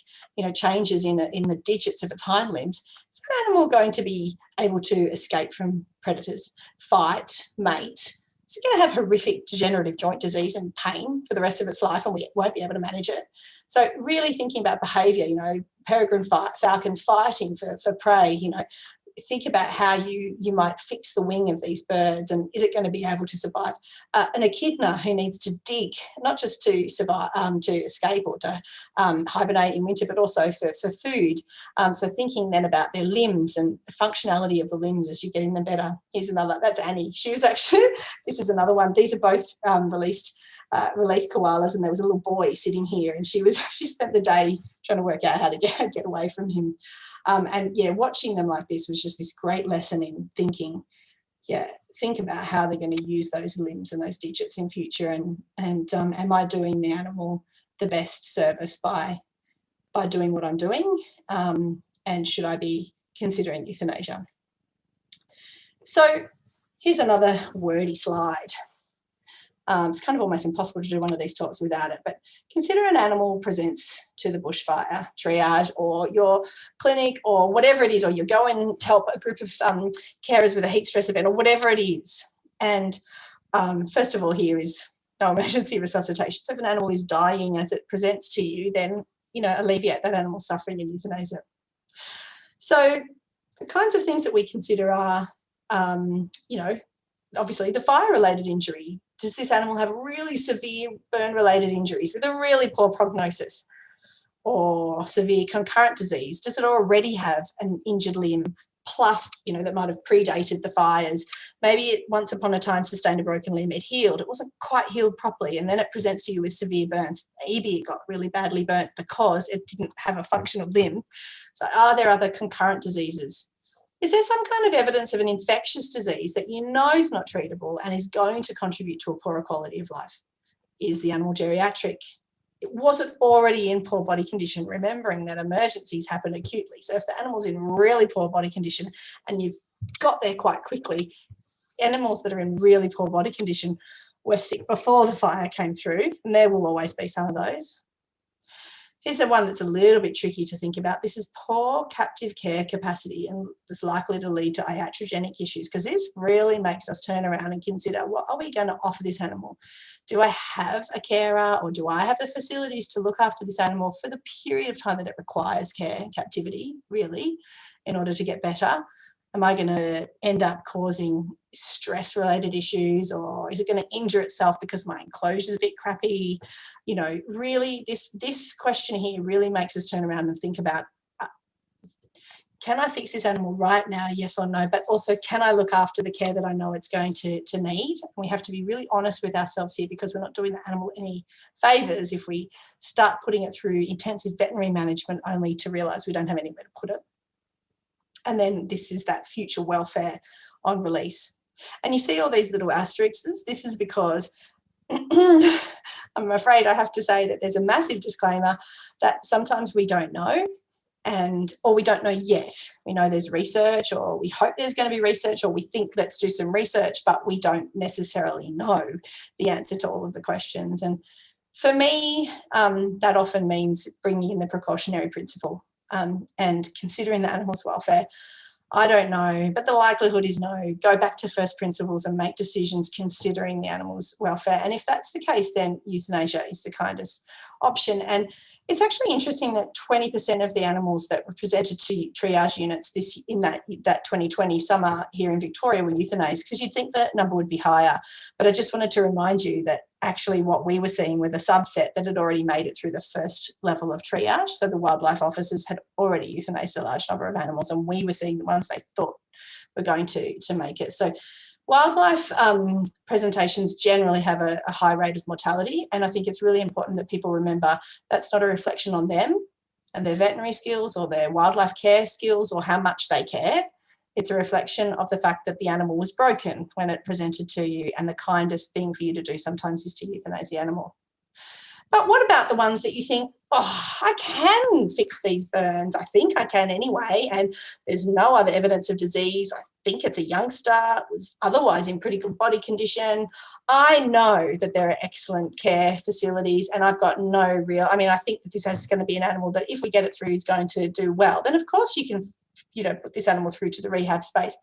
changes in the digits of its hind limbs, is an animal going to be able to escape from predators, fight, mate? It's going to have horrific degenerative joint disease and pain for the rest of its life, and we won't be able to manage it. So really thinking about behaviour, peregrine falcons fighting for prey, think about how you might fix the wing of these birds, and is it going to be able to survive? An echidna who needs to dig, not just to survive, to escape or to hibernate in winter, but also for food. So thinking then about their limbs and functionality of the limbs as you're getting them better. Here's another, that's Annie. She was actually, this is another one. These are both released koalas, and there was a little boy sitting here, and she spent the day trying to work out how to get away from him. Watching them like this was just this great lesson in thinking, think about how they're going to use those limbs and those digits in future, and am I doing the animal the best service by doing what I'm doing, and should I be considering euthanasia? So here's another wordy slide. It's kind of almost impossible to do one of these talks without it, but consider an animal presents to the bushfire triage or your clinic or whatever it is, or you're going to help a group of carers with a heat stress event or whatever it is. And first of all, here is no emergency resuscitation. So if an animal is dying as it presents to you, then, alleviate that animal's suffering and euthanize it. So the kinds of things that we consider are, obviously the fire-related injury. Does this animal have really severe burn-related injuries with a really poor prognosis, or severe concurrent disease? Does it already have an injured limb plus, that might have predated the fires? Maybe it once upon a time sustained a broken limb, it healed, it wasn't quite healed properly, and then it presents to you with severe burns. Maybe it got really badly burnt because it didn't have a functional limb. So are there other concurrent diseases? Is there some kind of evidence of an infectious disease that is not treatable and is going to contribute to a poorer quality of life? Is the animal geriatric? Was it already in poor body condition? Remembering that emergencies happen acutely. So if the animal's in really poor body condition and you've got there quite quickly, animals that are in really poor body condition were sick before the fire came through, and there will always be some of those. Here's the one that's a little bit tricky to think about. This is poor captive care capacity, and it's likely to lead to iatrogenic issues, because this really makes us turn around and consider, what are we going to offer this animal? Do I have a carer, or do I have the facilities to look after this animal for the period of time that it requires care and captivity, really, in order to get better? Am I going to end up causing stress-related issues, or is it going to injure itself because my enclosure is a bit crappy? Really, this question here really makes us turn around and think about, can I fix this animal right now, yes or no? But also, can I look after the care that I know it's going to need? And we have to be really honest with ourselves here, because we're not doing the animal any favours if we start putting it through intensive veterinary management only to realise we don't have anywhere to put it. And then this is that future welfare on release. And you see all these little asterisks. This is because I'm afraid I have to say that there's a massive disclaimer that sometimes we don't know, or we don't know yet. We know there's research, or we hope there's going to be research, or we think let's do some research, but we don't necessarily know the answer to all of the questions. And for me, that often means bringing in the precautionary principle and considering the animal's welfare. I don't know, but the likelihood is no. Go back to first principles and make decisions considering the animal's welfare. And if that's the case, then euthanasia is the kindest option. And it's actually interesting that 20% of the animals that were presented to triage units in that 2020 summer here in Victoria were euthanized, because you'd think that number would be higher. But I just wanted to remind you that actually what we were seeing were the subset that had already made it through the first level of triage. So the wildlife officers had already euthanized a large number of animals, and we were seeing the ones they thought were going to make it. So wildlife presentations generally have a high rate of mortality, and I think it's really important that people remember that's not a reflection on them and their veterinary skills or their wildlife care skills or how much they care. It's a reflection of the fact that the animal was broken when it presented to you, and the kindest thing for you to do sometimes is to euthanize the animal. But what about the ones that you think, oh, I can fix these burns. I think I can anyway, and there's no other evidence of disease. I think it's a youngster, was otherwise in pretty good body condition. I know that there are excellent care facilities, and I've got no real, I think that this is going to be an animal that if we get it through is going to do well. Then of course you can, put this animal through to the rehab space,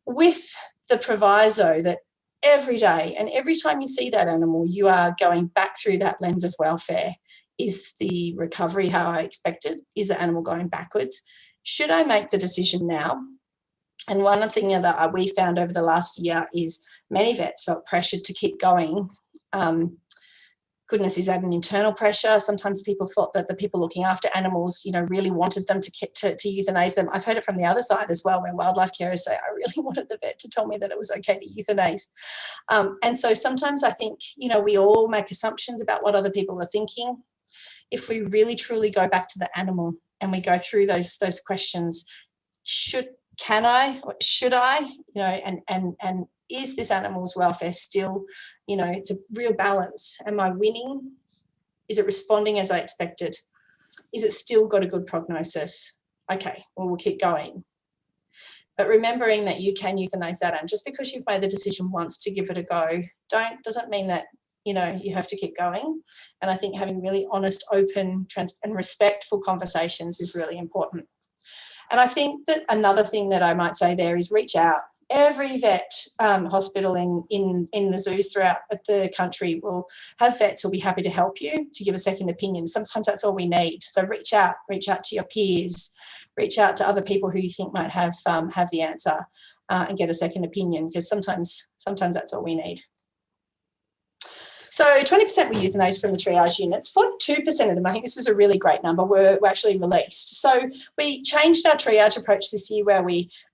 with the proviso that every day and every time you see that animal, you are going back through that lens of welfare. Is the recovery how I expected? Is the animal going backwards? Should I make the decision now? And one thing that we found over the last year is many vets felt pressured to keep going. Goodness, is that an internal pressure? Sometimes people thought that the people looking after animals, really wanted them to euthanize them. I've heard it from the other side as well, where wildlife carers say, I really wanted the vet to tell me that it was okay to euthanize. And so sometimes I think, we all make assumptions about what other people are thinking. If we really truly go back to the animal and we go through those questions, should I, and is this animal's welfare still, it's a real balance. Am I winning? Is it responding as I expected? Is it still got a good prognosis? Okay, well, we'll keep going. But remembering that you can euthanize that, and just because you've made the decision once to give it a go, doesn't mean that, you have to keep going. And I think having really honest, open, and respectful conversations is really important. And I think that another thing that I might say there is reach out. Every vet hospital in the zoos throughout the country will have vets who will be happy to help you, to give a second opinion. Sometimes that's all we need. So reach out to your peers, reach out to other people who you think might have the answer, and get a second opinion, because sometimes that's all we need. So 20% were euthanized from the triage units. 42% of them, I think this is a really great number, were actually released. So we changed our triage approach this year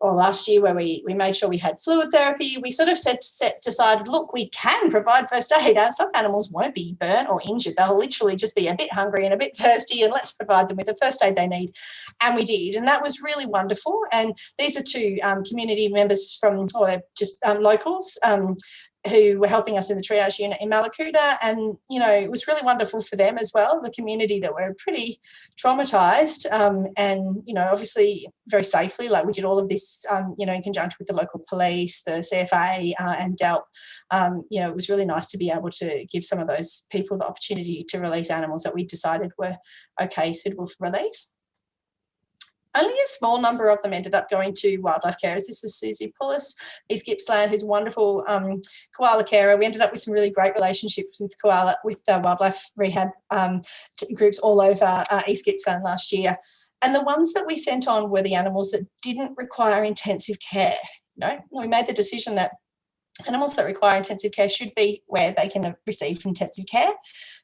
last year where we made sure we had fluid therapy. We sort of decided, look, we can provide first aid. And some animals won't be burnt or injured. They'll literally just be a bit hungry and a bit thirsty, and let's provide them with the first aid they need. And we did. And that was really wonderful. And these are two community members locals, who were helping us in the triage unit in Malakuta. And, it was really wonderful for them as well, the community that were pretty traumatised, and, obviously very safely. Like we did all of this, in conjunction with the local police, the CFA and DELP. It was really nice to be able to give some of those people the opportunity to release animals that we decided were okay, suitable for release. Only a small number of them ended up going to wildlife carers. This is Susie Pullis, East Gippsland, who's a wonderful koala carer. We ended up with some really great relationships with wildlife rehab groups all over East Gippsland last year. And the ones that we sent on were the animals that didn't require intensive care. We made the decision that animals that require intensive care should be where they can receive intensive care.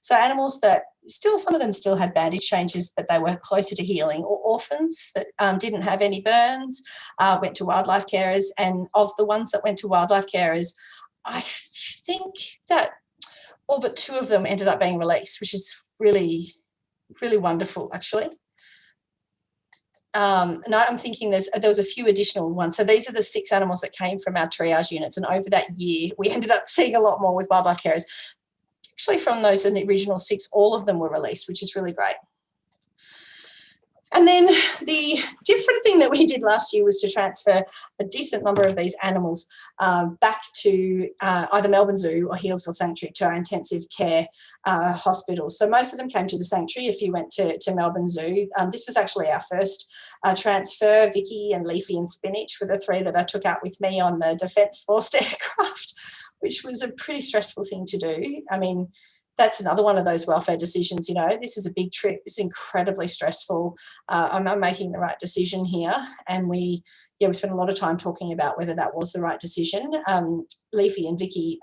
So animals that some of them still had bandage changes, but they were closer to healing, or orphans that didn't have any burns, went to wildlife carers. And of the ones that went to wildlife carers, I think that all but 2 of them ended up being released, which is really, really wonderful, actually. No, I'm thinking there was a few additional ones. So these are the 6 animals that came from our triage units, and over that year we ended up seeing a lot more with wildlife carers. Actually, from those original 6, all of them were released, which is really great. And then the different thing that we did last year was to transfer a decent number of these animals back to either Melbourne Zoo or Healesville Sanctuary, to our intensive care hospital. So most of them came to the sanctuary. A few went to Melbourne Zoo. This was actually our first transfer. Vicky and Leafy and Spinach were the 3 that I took out with me on the Defence Force aircraft, which was a pretty stressful thing to do. I mean, that's another one of those welfare decisions. This is a big trip. It's incredibly stressful. I'm making the right decision here. And we spent a lot of time talking about whether that was the right decision. Leafy and Vicky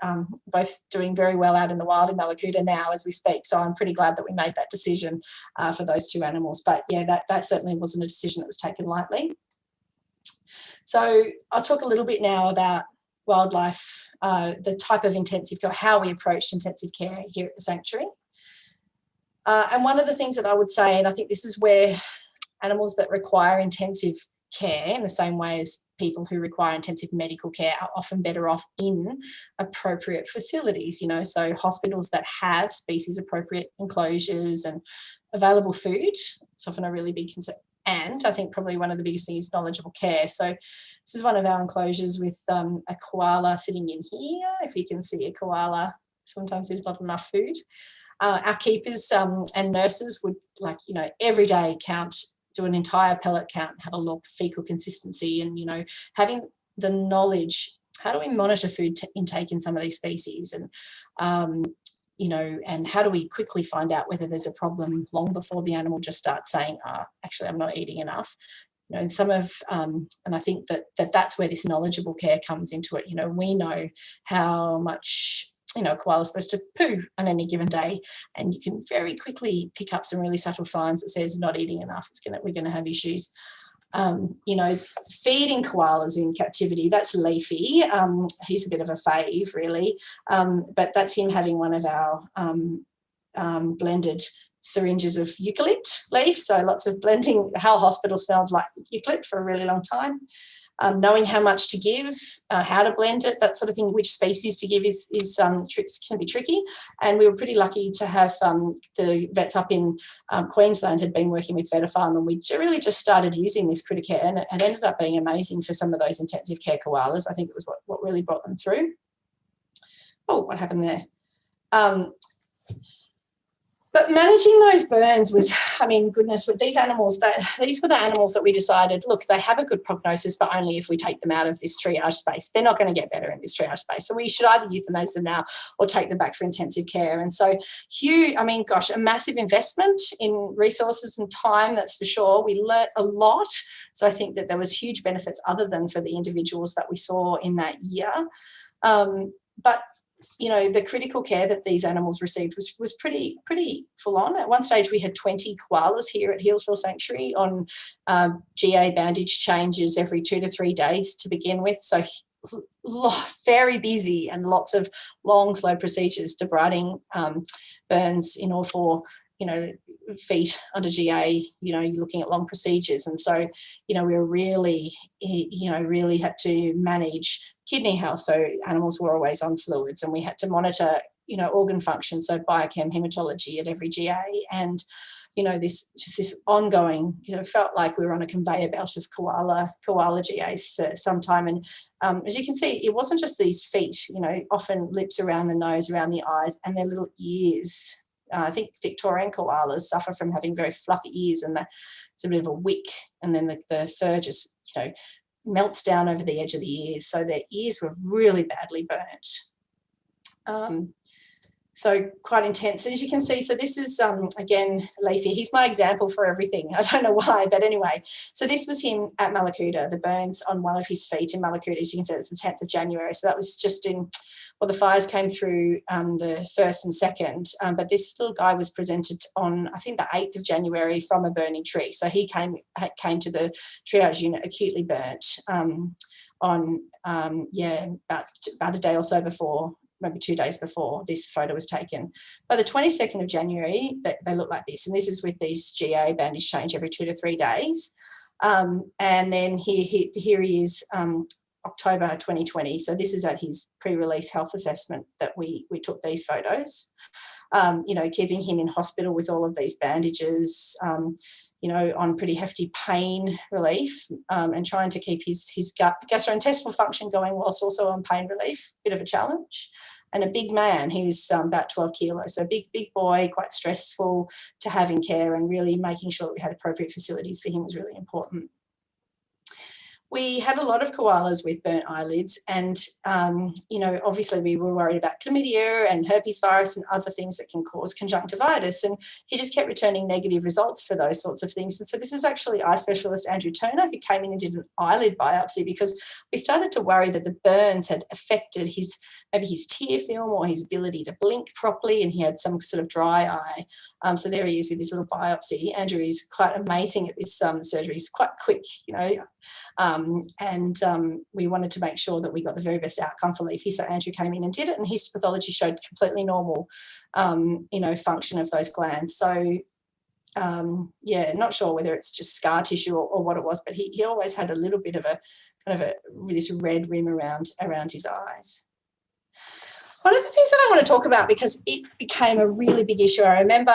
both doing very well out in the wild in Malakuta now as we speak. So I'm pretty glad that we made that decision for those 2 animals. But yeah, that certainly wasn't a decision that was taken lightly. So I'll talk a little bit now about wildlife, the type of intensive care, how we approached intensive care here at the sanctuary. And one of the things that I would say, and I think this is where animals that require intensive care, in the same way as people who require intensive medical care, are often better off in appropriate facilities, so hospitals that have species appropriate enclosures and available food. It's often a really big concern. And I think probably one of the biggest things is knowledgeable care. So this is one of our enclosures with a koala sitting in here. If you can see a koala, sometimes there's not enough food. Our keepers and nurses would, every day do an entire pellet count, have a look, fecal consistency, and, having the knowledge, how do we monitor food intake in some of these species, and and how do we quickly find out whether there's a problem long before the animal just starts saying, actually, I'm not eating enough. And and I think that's where this knowledgeable care comes into it. We know how much, a koala is supposed to poo on any given day, and you can very quickly pick up some really subtle signs that says not eating enough. We're going to have issues. Feeding koalas in captivity, that's Leafy. He's a bit of a fave, really, but that's him having one of our blended syringes of eucalypt leaf. So lots of blending. The whole hospital smelled like eucalypt for a really long time. Knowing how much to give, how to blend it, that sort of thing, which species to give can be tricky. And we were pretty lucky to have the vets up in Queensland had been working with Vetafarm, and we really just started using this Criticare, and it ended up being amazing for some of those intensive care koalas. I think it was what really brought them through. Oh, what happened there? But managing those burns was, goodness, with these animals, these were the animals that we decided, look, they have a good prognosis, but only if we take them out of this triage space. They're not going to get better in this triage space. So we should either euthanize them now or take them back for intensive care. And so a massive investment in resources and time, that's for sure. We learnt a lot. So I think that there was huge benefits other than for the individuals that we saw in that year. But the critical care that these animals received was pretty full on. At one stage, we had 20 koalas here at Healesville Sanctuary on GA bandage changes every 2 to 3 days to begin with. So very busy, and lots of long, slow procedures debriding burns in all 4, feet under GA. You're looking at long procedures. And so, we were really had to manage kidney health. So animals were always on fluids, and we had to monitor, organ function. So biochem, hematology at every GA. And, this ongoing, felt like we were on a conveyor belt of koala GAs for some time. And as you can see, it wasn't just these feet, often lips around the nose, around the eyes, and their little ears. I think Victorian koalas suffer from having very fluffy ears, and it's a bit of a wick, and then the fur just, melts down over the edge of the ears. So their ears were really badly burnt. So quite intense. As you can see, so this is, again, Leafy. He's my example for everything. I don't know why, but anyway. So this was him at Malakuta, the burns on one of his feet in Malakuta. As you can see, it's the 10th of January. So that was just in, well, the fires came through the 1st and 2nd. But this little guy was presented on, I think, the 8th of January from a burning tree. So he came to the triage unit acutely burnt on, about a day or so before, maybe 2 days before this photo was taken. By the 22nd of January, they look like this. And this is with these GA bandage change every 2 to 3 days. And then here he is, October 2020. So this is at his pre-release health assessment that we took these photos. Keeping him in hospital with all of these bandages, on pretty hefty pain relief, and trying to keep his gastrointestinal function going whilst also on pain relief. Bit of a challenge. And a big man, he was about 12 kilos, so big boy, quite stressful to have in care, and really making sure that we had appropriate facilities for him was really important. We had a lot of koalas with burnt eyelids, and, obviously we were worried about chlamydia and herpes virus and other things that can cause conjunctivitis, and he just kept returning negative results for those sorts of things. And so this is actually eye specialist Andrew Turner, who came in and did an eyelid biopsy, because we started to worry that the burns had affected maybe his tear film or his ability to blink properly, and he had some sort of dry eye. So there he is with his little biopsy. Andrew is quite amazing at this surgery. He's quite quick, we wanted to make sure that we got the very best outcome for Leafy. So Andrew came in and did it, and histopathology showed completely normal, function of those glands. So, not sure whether it's just scar tissue or what it was, but he always had a little bit of this red rim around his eyes. One of the things that I want to talk about, because it became a really big issue, I remember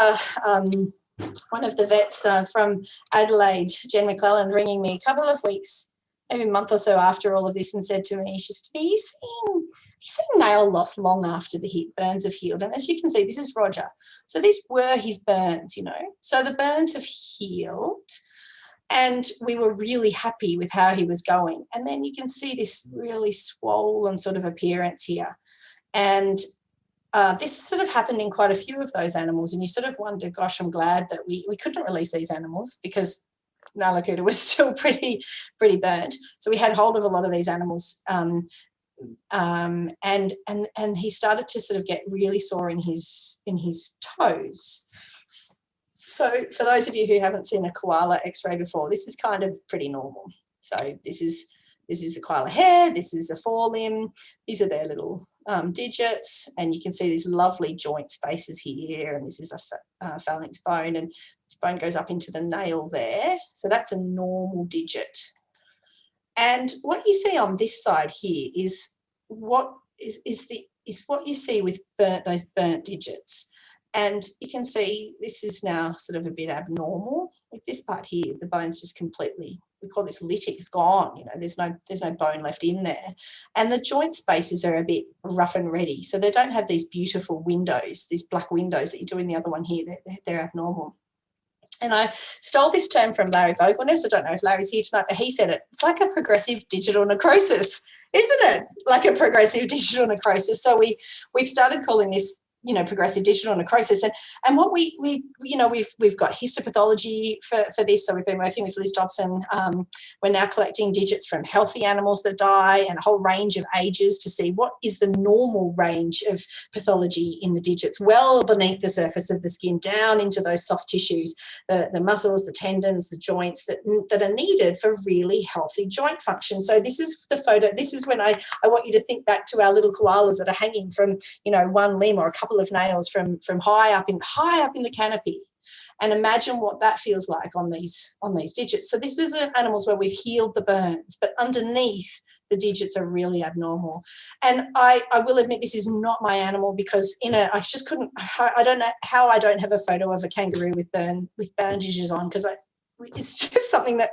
one of the vets from Adelaide, Jen McClellan, ringing me a couple of weeks, maybe a month or so after all of this, and said to me, she said to me, you seen nail loss long after the burns have healed? And as you can see, this is Roger. So these were his burns, So the burns have healed, and we were really happy with how he was going. And then you can see this really swollen sort of appearance here. And this sort of happened in quite a few of those animals, and you sort of wonder, gosh, I'm glad that we couldn't release these animals, because Malakuta was still pretty burnt. So we had hold of a lot of these animals, and he started to sort of get really sore in his toes. So for those of you who haven't seen a koala X-ray before, this is kind of pretty normal. So this is a koala hair, this is the forelimb, these are their little digits, and you can see these lovely joint spaces here, and this is the phalanx bone, and this bone goes up into the nail there. So that's a normal digit. And what you see on this side here is what you see with those burnt digits. And you can see this is now sort of a bit abnormal. With this part here, the bone's just completely, we call this lytic, it's gone, there's no bone left in there. And the joint spaces are a bit rough and ready. So they don't have these beautiful windows, these black windows that you do in the other one here, they're abnormal. And I stole this term from Larry Vogelness. I don't know if Larry's here tonight, but he said it. It's like a progressive digital necrosis, isn't it? Like a progressive digital necrosis. So we've started calling this, progressive digital necrosis. And what we've got histopathology for this. So we've been working with Liz Dobson. We're now collecting digits from healthy animals that die and a whole range of ages to see what is the normal range of pathology in the digits, well beneath the surface of the skin, down into those soft tissues, the muscles, the tendons, the joints that are needed for really healthy joint function. So this is the photo. This is when I want you to think back to our little koalas that are hanging from, one limb or a couple of nails from high up in the canopy, and imagine what that feels like on these digits. So this is animals where we've healed the burns, but underneath the digits are really abnormal. And I will admit this is not my animal, because I don't know how I don't have a photo of a kangaroo with bandages on, because it's just something that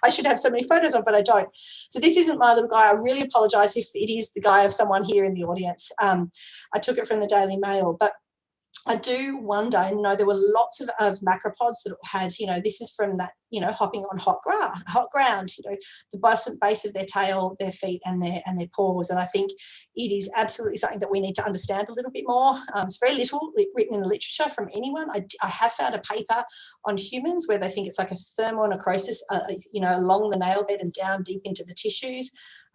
I should have so many photos of, but I don't. So this isn't my little guy. I really apologise if it is the guy of someone here in the audience. I took it from the Daily Mail, but I do wonder, there were lots of macropods that had, this is from that hopping on hot ground, the base of their tail, their feet, and their paws. And I think it is absolutely something that we need to understand a little bit more. It's very little written in the literature from anyone. I have found a paper on humans where they think it's like a thermal necrosis, along the nail bed and down deep into the tissues.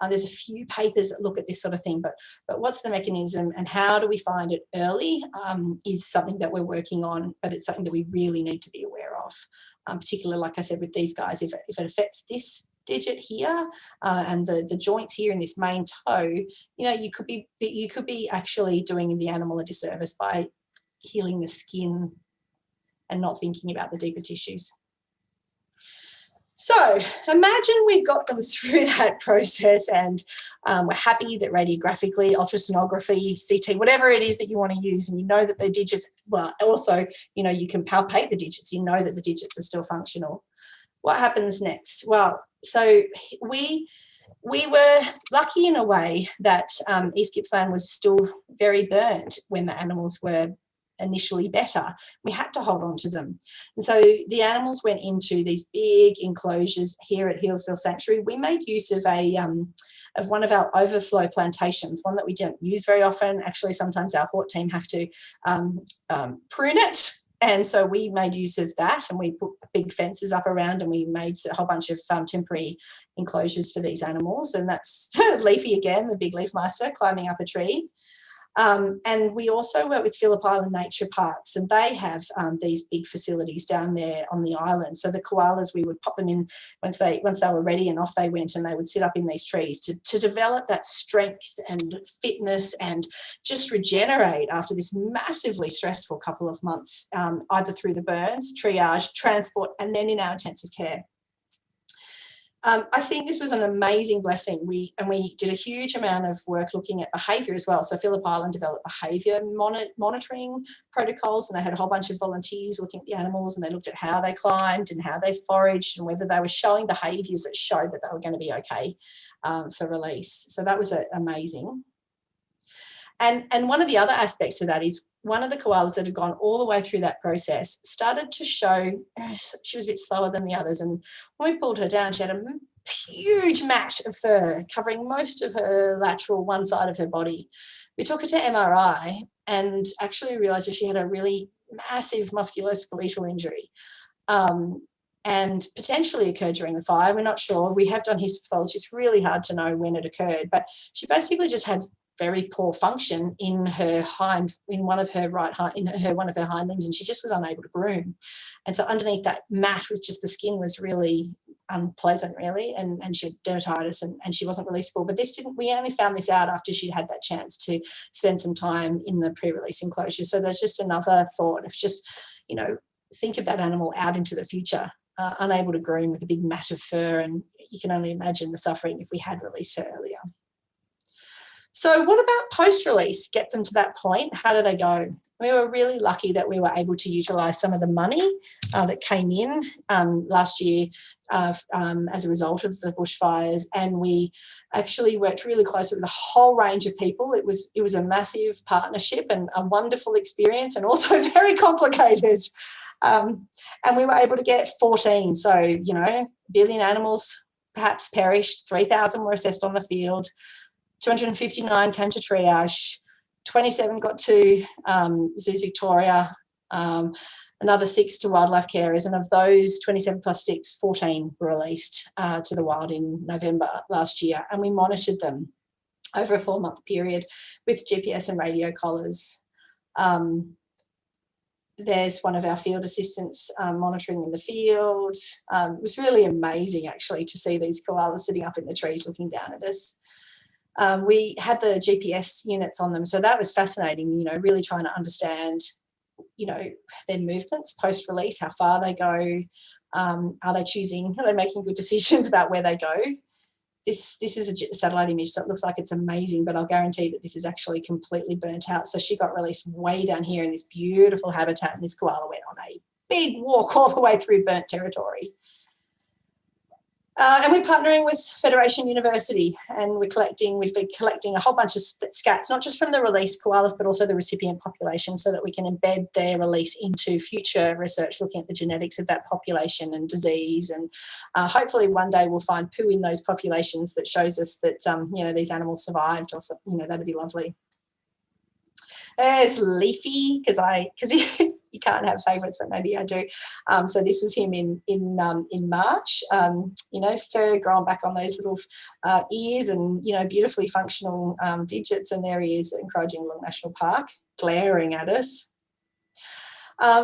There's a few papers that look at this sort of thing, but what's the mechanism and how do we find it early is something that we're working on, but it's something that we really need to be aware of, particularly, like I said, with these guys, if it affects this digit here and the joints here in this main toe, you could be actually doing the animal a disservice by healing the skin and not thinking about the deeper tissues. So imagine we've got them through that process and we're happy that radiographically, ultrasonography, CT, whatever it is that you want to use, and you know that the digits, well, also, you can palpate the digits, you know that the digits are still functional. What happens next? Well, so we were lucky in a way that East Gippsland was still very burned when the animals were initially better. We had to hold on to them. And so the animals went into these big enclosures here at Healesville Sanctuary. We made use of of one of our overflow plantations, one that we don't use very often. Actually, sometimes our hort team have to prune it. And so we made use of that, and we put big fences up around, and we made a whole bunch of temporary enclosures for these animals. And that's Leafy again, the big leaf meister, climbing up a tree. And we also work with Phillip Island Nature Parks, and they have these big facilities down there on the island. So the koalas, we would pop them in once they were ready, and off they went, and they would sit up in these trees to develop that strength and fitness and just regenerate after this massively stressful couple of months, either through the burns, triage, transport, and then in our intensive care. I think this was an amazing blessing. We did a huge amount of work looking at behaviour as well. So Phillip Island developed behaviour monitoring protocols, and they had a whole bunch of volunteers looking at the animals, and they looked at how they climbed and how they foraged and whether they were showing behaviours that showed that they were going to be okay for release. So that was amazing. And one of the other aspects of that is one of the koalas that had gone all the way through that process started to show, she was a bit slower than the others. And when we pulled her down, she had a huge mat of fur covering most of her lateral one side of her body. We took her to MRI and actually realised that she had a really massive musculoskeletal injury and potentially occurred during the fire. We're not sure. We have done histopathology. It's really hard to know when it occurred, but she basically just had very poor function in one of her hind limbs, and she just was unable to groom. And so underneath that mat with just the skin was really unpleasant, really, and she had dermatitis and she wasn't releasable. But we only found this out after she'd had that chance to spend some time in the pre-release enclosure. So there's just another thought of just, think of that animal out into the future, unable to groom with a big mat of fur, and you can only imagine the suffering if we had released her earlier. So what about post-release? Get them to that point. How do they go? We were really lucky that we were able to utilise some of the money that came in last year as a result of the bushfires, and we actually worked really closely with a whole range of people. It was a massive partnership and a wonderful experience, and also very complicated. And we were able to get 14. So, a billion animals perhaps perished, 3,000 were assessed on the field, 259 came to triage, 27 got to Zoos Victoria, another 6 to wildlife carers, and of those 27 plus 6, 14 were released to the wild in November last year, and we monitored them over a 4-month period with GPS and radio collars. There's one of our field assistants monitoring in the field. It was really amazing, actually, to see these koalas sitting up in the trees looking down at us. We had the GPS units on them, so that was fascinating, really trying to understand, their movements post-release, how far they go, are they making good decisions about where they go. This is a satellite image, so it looks like it's amazing, but I'll guarantee that this is actually completely burnt out. So she got released way down here in this beautiful habitat, and this koala went on a big walk all the way through burnt territory. And we're partnering with Federation University, and we've been collecting a whole bunch of scats, not just from the released koalas, but also the recipient population, so that we can embed their release into future research looking at the genetics of that population and disease. And hopefully one day we'll find poo in those populations that shows us that, these animals survived, or something. That'd be lovely. It's Leafy, because you can't have favourites, but maybe I do. So this was him in March. Fur growing back on those little ears, and beautifully functional digits, and there he is at Croajing National Park, glaring at us.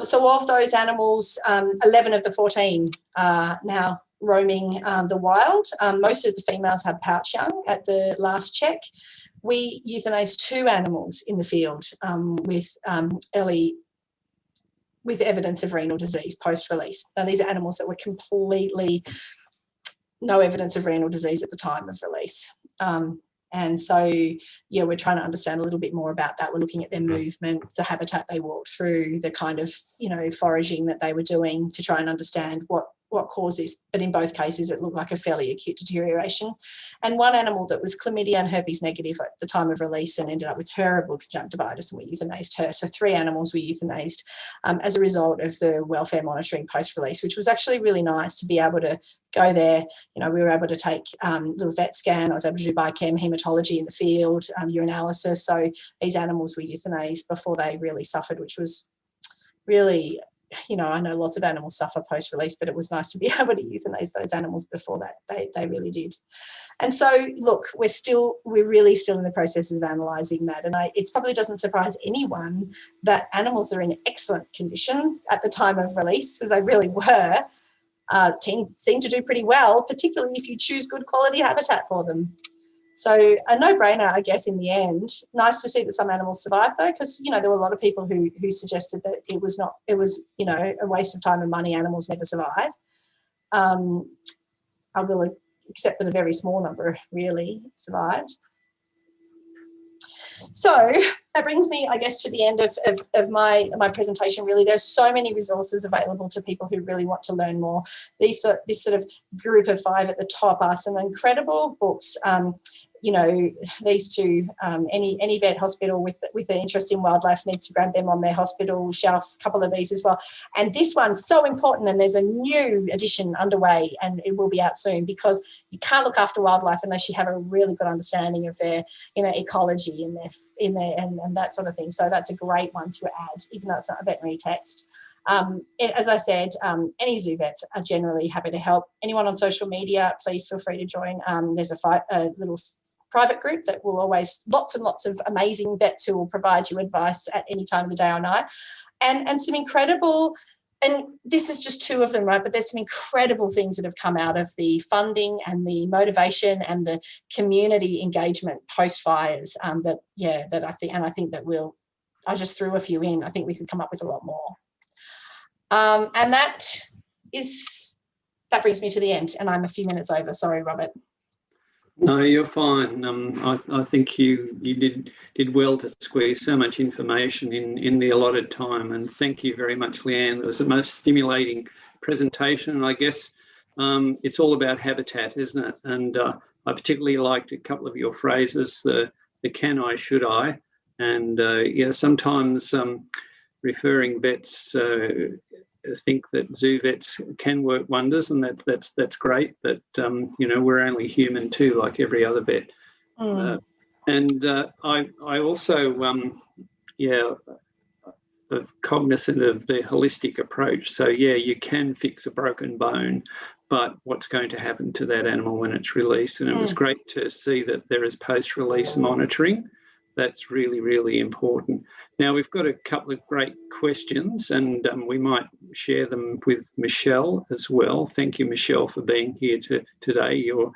So of those animals, 11 of the 14 are now roaming the wild. Most of the females have pouch young at the last check. We euthanized 2 animals in the field with evidence of renal disease post-release. Now, these are animals that were completely no evidence of renal disease at the time of release. And so, we're trying to understand a little bit more about that. We're looking at their movement, the habitat they walked through, the kind of, foraging that they were doing to try and understand what caused this. But in both cases, it looked like a fairly acute deterioration. And one animal that was chlamydia and herpes negative at the time of release and ended up with terrible conjunctivitis, and we euthanized her. So 3 animals we euthanized as a result of the welfare monitoring post-release, which was actually really nice to be able to go there. We were able to take a little vet scan. I was able to do biochem, hematology in the field, urinalysis. So these animals were euthanized before they really suffered, which was really, I know lots of animals suffer post-release, but it was nice to be able to euthanize those animals before that. They really did. And so, look, we're really still in the process of analysing that. And it probably doesn't surprise anyone that animals that are in excellent condition at the time of release, because they really were, seem to do pretty well, particularly if you choose good quality habitat for them. So a no-brainer, I guess, in the end. Nice to see that some animals survived, though, because, there were a lot of people who suggested that it was a waste of time and money. Animals never survive. I will accept that a very small number really survived. So that brings me, I guess, to the end of my presentation, really. There's so many resources available to people who really want to learn more. This sort of group of 5 at the top are some incredible books. These 2, any vet hospital with an interest in wildlife needs to grab them on their hospital shelf, a couple of these as well. And this one's so important, and there's a new edition underway, and it will be out soon, because you can't look after wildlife unless you have a really good understanding of their, ecology and that sort of thing. So that's a great one to add, even though it's not a veterinary text. As I said, any zoo vets are generally happy to help. Anyone on social media, please feel free to join. There's a little private group that will always, lots and lots of amazing vets who will provide you advice at any time of the day or night. And some incredible, and this is just 2 of them, right? But there's some incredible things that have come out of the funding and the motivation and the community engagement post fires that I think that I just threw a few in. I think we could come up with a lot more. And that brings me to the end, and I'm a few minutes over. Sorry, Robert. No, you're fine. I think you did well to squeeze so much information in the allotted time, and thank you very much, Leanne. It was the most stimulating presentation, and I guess it's all about habitat, isn't it? And I particularly liked a couple of your phrases, the can I, should I, and sometimes referring vets think that zoo vets can work wonders, and that's great. But we're only human too, like every other vet. I also cognizant of the holistic approach. So you can fix a broken bone, but what's going to happen to that animal when it's released? And it was great to see that there is post-release monitoring. That's really, really important. Now, we've got a couple of great questions, and we might share them with Michelle as well. Thank you, Michelle, for being here today. Your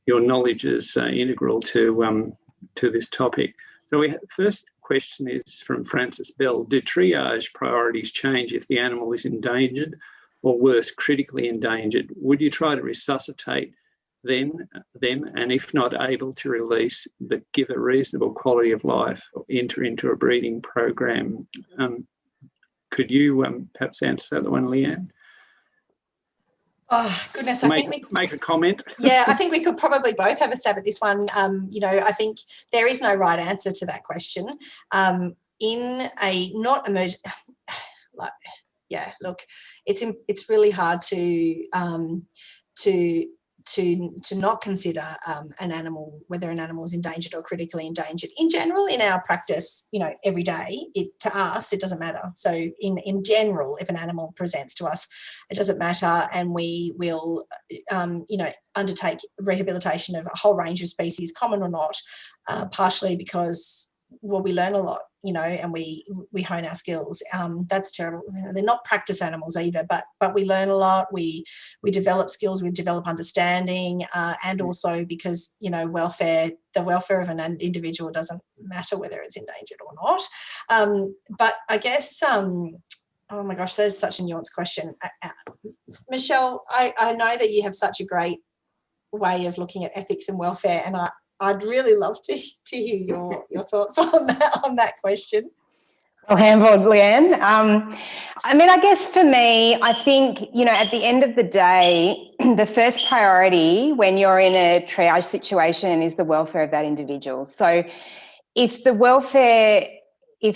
knowledge is integral to this topic. So first question is from Francis Bell. Do triage priorities change if the animal is endangered, or worse, critically endangered? Would you try to resuscitate them, and if not able to release, but give a reasonable quality of life, or enter into a breeding program? Could you perhaps answer that one, Leanne? Oh, goodness. I think we make a comment. Yeah, I think we could probably both have a stab at this one. I think there is no right answer to that question. In a not emergent, like, yeah, look, it's really hard to not consider an animal, whether an animal is endangered or critically endangered. In general, in our practice, every day, to us, it doesn't matter. So in general, if an animal presents to us, it doesn't matter, and we will, undertake rehabilitation of a whole range of species, common or not, partially because, well, we learn a lot, and we hone our skills. That's terrible. They're not practice animals either, but we learn a lot. We develop skills, we develop understanding, and also because, the welfare of an individual doesn't matter whether it's endangered or not. But I guess, oh my gosh, there's such a nuanced question. Michelle, I know that you have such a great way of looking at ethics and welfare, and I'd really love to hear your thoughts on that question. Well handled, Leanne. I guess for me, I think, at the end of the day, the first priority when you're in a triage situation is the welfare of that individual. So if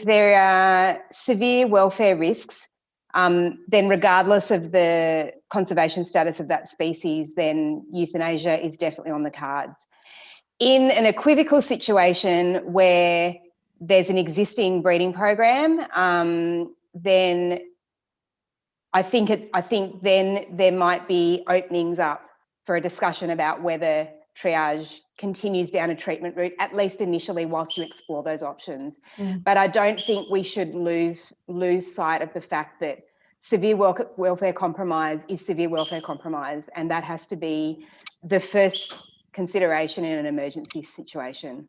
there are severe welfare risks, then regardless of the conservation status of that species, then euthanasia is definitely on the cards. In an equivocal situation where there's an existing breeding program, then I think then there might be openings up for a discussion about whether triage continues down a treatment route, at least initially, whilst you explore those options. But I don't think we should lose sight of the fact that severe welfare compromise is severe welfare compromise, and that has to be the first consideration in an emergency situation.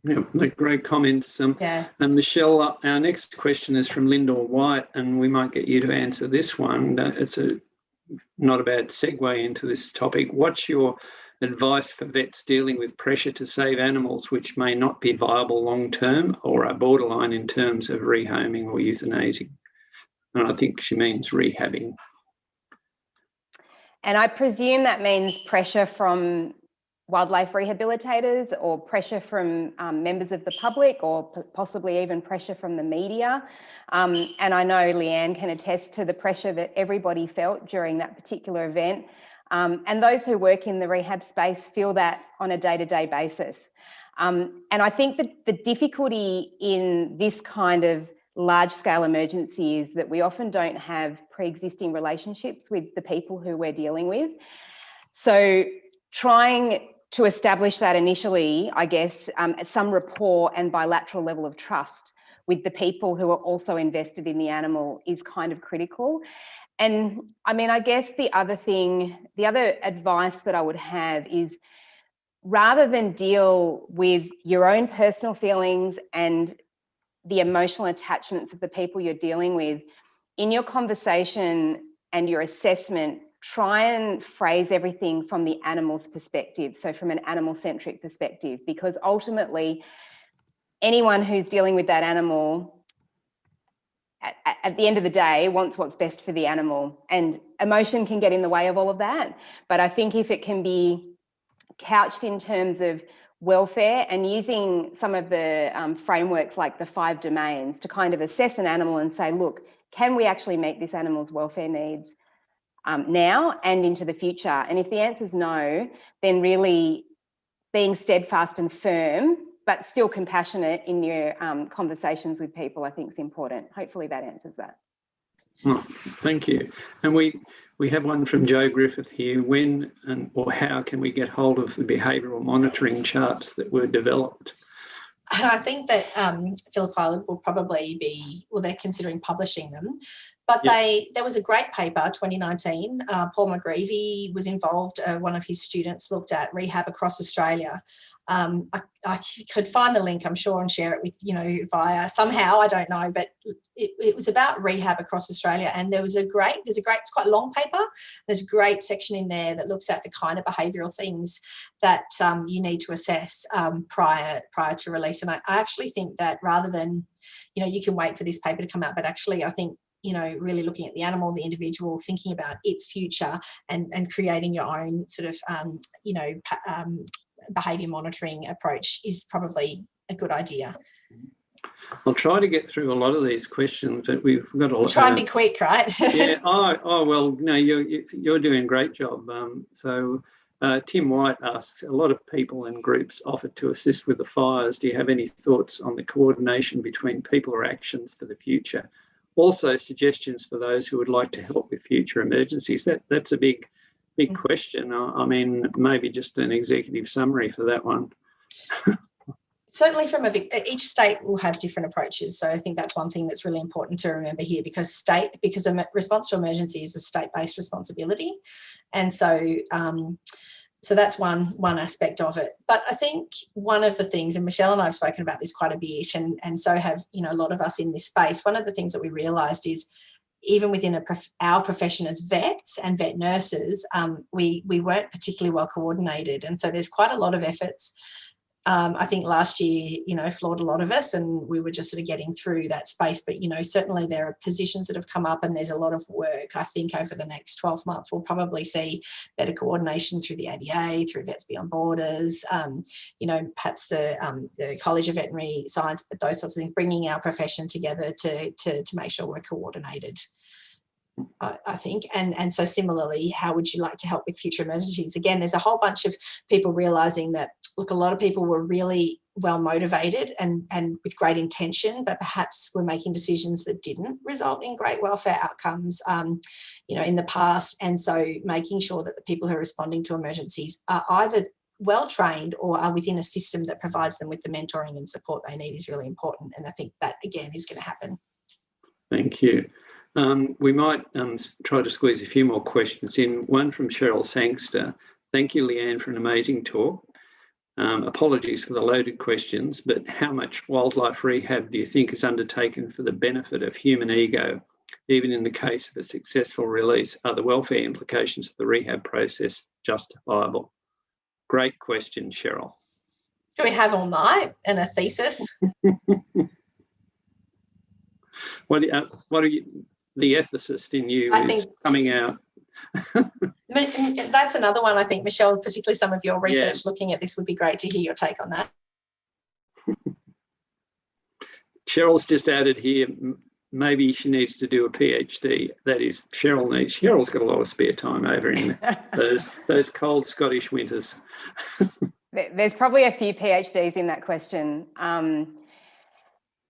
Yeah, great comments. And Michelle, our next question is from Linda White, and we might get you to answer this one. It's not a bad segue into this topic. What's your advice for vets dealing with pressure to save animals which may not be viable long-term or are borderline in terms of rehoming or euthanizing? And I think she means rehabbing. And I presume that means pressure from wildlife rehabilitators or pressure from members of the public, or possibly even pressure from the media. And I know Leanne can attest to the pressure that everybody felt during that particular event. And those who work in the rehab space feel that on a day-to-day basis. And I think that the difficulty in this kind of large-scale emergency is that we often don't have pre-existing relationships with the people who we're dealing with. So trying to establish that initially, I guess, some rapport and bilateral level of trust with the people who are also invested in the animal is kind of critical. And I guess the other advice that I would have is, rather than deal with your own personal feelings and the emotional attachments of the people you're dealing with, in your conversation and your assessment, try and phrase everything from the animal's perspective, so from an animal-centric perspective, because ultimately anyone who's dealing with that animal at the end of the day wants what's best for the animal, and emotion can get in the way of all of that. But I think if it can be couched in terms of welfare and using some of the frameworks like the 5 domains to kind of assess an animal and say, look, can we actually meet this animal's welfare needs now and into the future? And if the answer is no, then really being steadfast and firm, but still compassionate in your conversations with people, I think is important. Hopefully that answers that. Oh, thank you. And we have one from Joe Griffith here. When or how can we get hold of the behavioural monitoring charts that were developed? I think that Philip Island will probably be, well, they're considering publishing them. But there was a great paper, 2019. Paul McGreevy was involved. One of his students looked at rehab across Australia. I could find the link, I'm sure, and share it with, via somehow, I don't know, but it was about rehab across Australia. And it's quite a long paper. There's a great section in there that looks at the kind of behavioural things that you need to assess prior to release. And I actually think that rather than, you can wait for this paper to come out, but actually I think, you know, really looking at the animal, the individual, thinking about its future, and creating your own sort of, you know, behaviour monitoring approach is probably a good idea. I'll try to get through a lot of these questions, but we've got a lot. Try and be quick, right? Yeah. Oh well. No, you're doing a great job. Tim White asks, a lot of people and groups offered to assist with the fires. Do you have any thoughts on the coordination between people or actions for the future? Also, suggestions for those who would like to help with future emergencies. That's a big question. I mean, maybe just an executive summary for that one. Certainly each state will have different approaches. So I think that's one thing that's really important to remember here, because a response to emergency is a state-based responsibility. And so that's one aspect of it. But I think one of the things, and Michelle and I have spoken about this quite a bit, and so have, you know, a lot of us in this space, one of the things that we realised is, even within our profession as vets and vet nurses, we weren't particularly well coordinated. And so there's quite a lot of efforts. I think last year, you know, floored a lot of us, and we were just sort of getting through that space. But, you know, certainly there are positions that have come up, and there's a lot of work. I think over the next 12 months, we'll probably see better coordination through the ADA, through Vets Beyond Borders, you know, perhaps the College of Veterinary Science, but those sorts of things, bringing our profession together to make sure we're coordinated. I think, and so similarly, how would you like to help with future emergencies? Again, there's a whole bunch of people realising that, look, a lot of people were really well motivated and with great intention, but perhaps were making decisions that didn't result in great welfare outcomes, you know, in the past. And so making sure that the people who are responding to emergencies are either well trained or are within a system that provides them with the mentoring and support they need is really important. And I think that, again, is going to happen. Thank you. We might try to squeeze a few more questions in. One from Cheryl Sangster. Thank you, Leanne, for an amazing talk. Apologies for the loaded questions, but how much wildlife rehab do you think is undertaken for the benefit of human ego? Even in the case of a successful release, are the welfare implications of the rehab process justifiable? Great question, Cheryl. Do we have all night and a thesis? What are you? The ethicist in you is coming out. That's another one, I think, Michelle, particularly some of your research looking at this would be great to hear your take on that. Cheryl's just added here, maybe she needs to do a PhD. That is, Cheryl's got a lot of spare time over in those cold Scottish winters. There's probably a few PhDs in that question.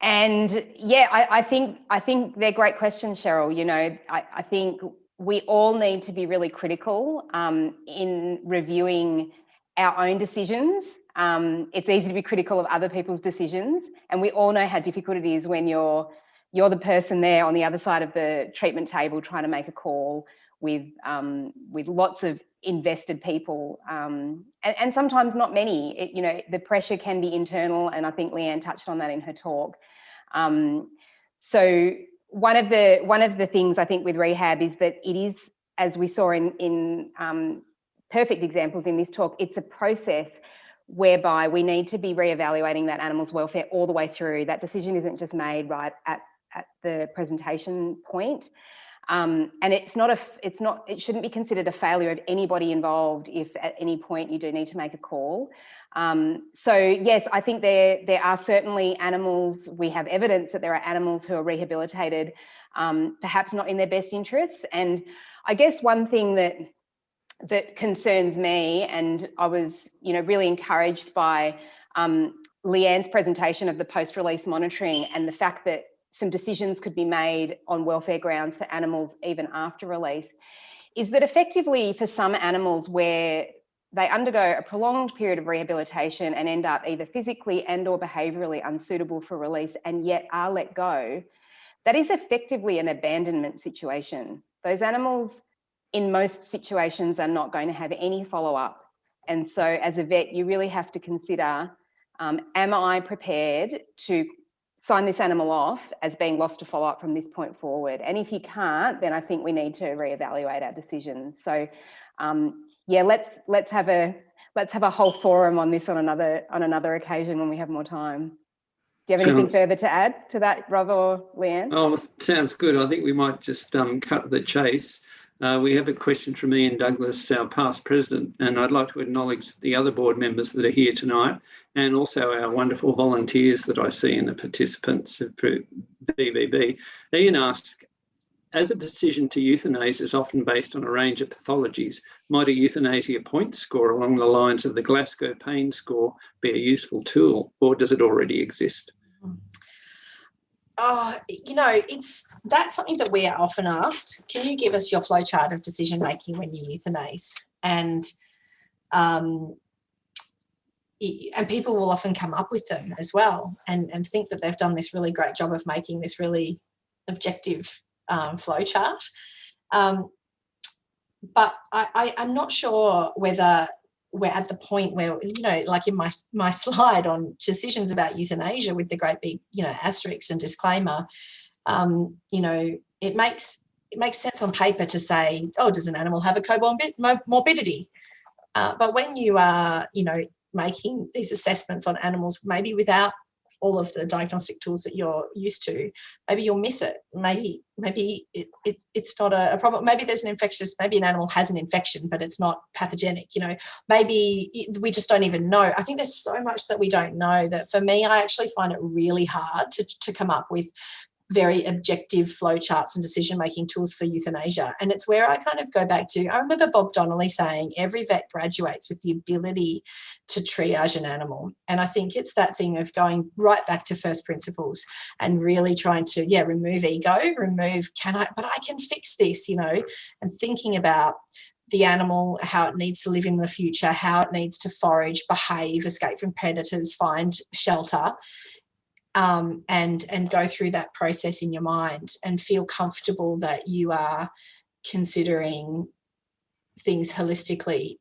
And yeah, I think they're great questions, Cheryl. You know, I think we all need to be really critical in reviewing our own decisions. It's easy to be critical of other people's decisions, and we all know how difficult it is when you're the person there on the other side of the treatment table trying to make a call with lots of invested people, and sometimes not many. You know, the pressure can be internal, and I think Leanne touched on that in her talk. So one of the things I think with rehab is that it is, as we saw in perfect examples in this talk, it's a process whereby we need to be reevaluating that animal's welfare all the way through. That decision isn't just made right at the presentation point. And it shouldn't be considered a failure of anybody involved if at any point you do need to make a call. So yes, I think there are certainly animals, we have evidence that there are animals who are rehabilitated, perhaps not in their best interests. And I guess one thing that concerns me, and I was, you know, really encouraged by Leanne's presentation of the post-release monitoring and the fact that some decisions could be made on welfare grounds for animals even after release, is that effectively for some animals where they undergo a prolonged period of rehabilitation and end up either physically and or behaviourally unsuitable for release and yet are let go, that is effectively an abandonment situation. Those animals in most situations are not going to have any follow-up. And so as a vet, you really have to consider, am I prepared to sign this animal off as being lost to follow-up from this point forward? And if you can't, then I think we need to reevaluate our decisions. So yeah, let's have a whole forum on this on another occasion when we have more time. you have anything further to add to that, Rob or Leanne? Oh, sounds good. I think we might just cut to the chase. We have a question from Ian Douglas, our past president, and I'd like to acknowledge the other board members that are here tonight, and also our wonderful volunteers that I see in the participants through VVB. Ian asked, as a decision to euthanase is often based on a range of pathologies, might a euthanasia point score along the lines of the Glasgow pain score be a useful tool, or does it already exist? Oh, that's something that we are often asked. Can you give us your flowchart of decision making when you euthanize? And people will often come up with them as well, and think that they've done this really great job of making this really objective flowchart. But I'm not sure whether we're at the point where, like in my slide on decisions about euthanasia with the great big, asterisk and disclaimer, it makes sense on paper to say, oh, does an animal have a comorbidity? But when you are, making these assessments on animals, maybe without all of the diagnostic tools that you're used to, maybe you'll miss it. Maybe it's not a problem. Maybe there's maybe an animal has an infection, but it's not pathogenic. Maybe we just don't even know. I think there's so much that we don't know that, for me, I actually find it really hard to come up with very objective flowcharts and decision-making tools for euthanasia. And it's where I kind of go back to, I remember Bob Donnelly saying every vet graduates with the ability to triage an animal. And I think it's that thing of going right back to first principles and really trying to, remove ego, but I can fix this, and thinking about the animal, how it needs to live in the future, how it needs to forage, behave, escape from predators, find shelter. And go through that process in your mind and feel comfortable that you are considering things holistically.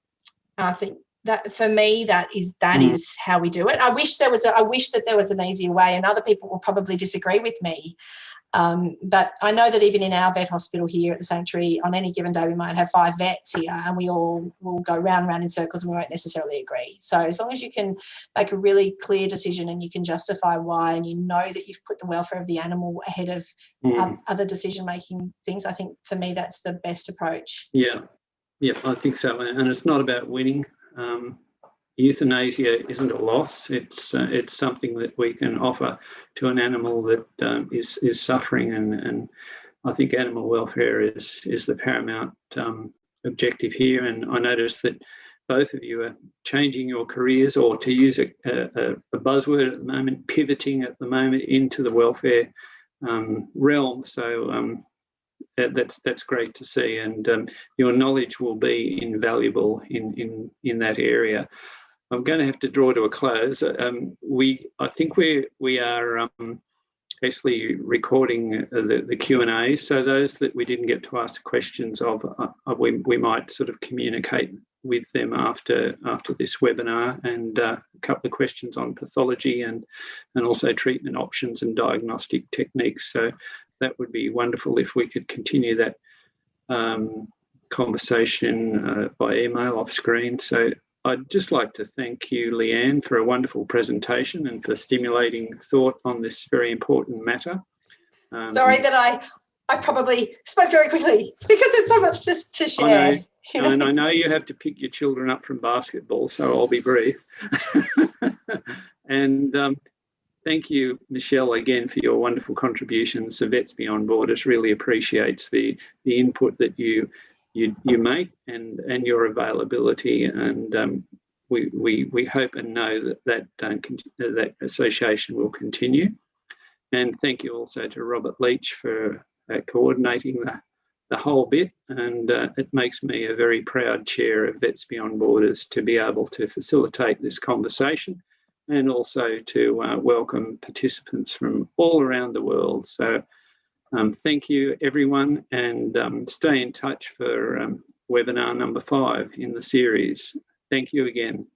I think that, for me, that is how we do it. I wish that there was an easier way, and other people will probably disagree with me. But I know that even in our vet hospital here at the Sanctuary, on any given day we might have 5 vets here, and we all will go round in circles and we won't necessarily agree. So as long as you can make a really clear decision and you can justify why, and you know that you've put the welfare of the animal ahead of other decision-making things, I think for me that's the best approach. Yeah, I think so. And it's not about winning. Euthanasia isn't a loss. It's something that we can offer to an animal that is suffering, and I think animal welfare is the paramount objective here. And I noticed that both of you are changing your careers, or, to use a buzzword at the moment, pivoting at the moment into the welfare realm. So that's great to see, and your knowledge will be invaluable in that area. I'm going to have to draw to a close. I think we are actually recording the Q&A, so those that we didn't get to ask questions of, we might sort of communicate with them after this webinar, and a couple of questions on pathology and also treatment options and diagnostic techniques. So that would be wonderful if we could continue that conversation by email off screen. So I'd just like to thank you, Leanne, for a wonderful presentation and for stimulating thought on this very important matter. Sorry that I probably spoke very quickly because there's so much just to share. And I know you have to pick your children up from basketball, so I'll be brief. And thank you, Michelle, again for your wonderful contributions. The Vets Beyond Borders really appreciates the input that you make and your availability, and we hope and know that association will continue. And thank you also to Robert Leach for coordinating the whole bit, and it makes me a very proud chair of Vets Beyond Borders to be able to facilitate this conversation, and also to welcome participants from all around the world. So thank you, everyone, and stay in touch for webinar number 5 in the series. Thank you again.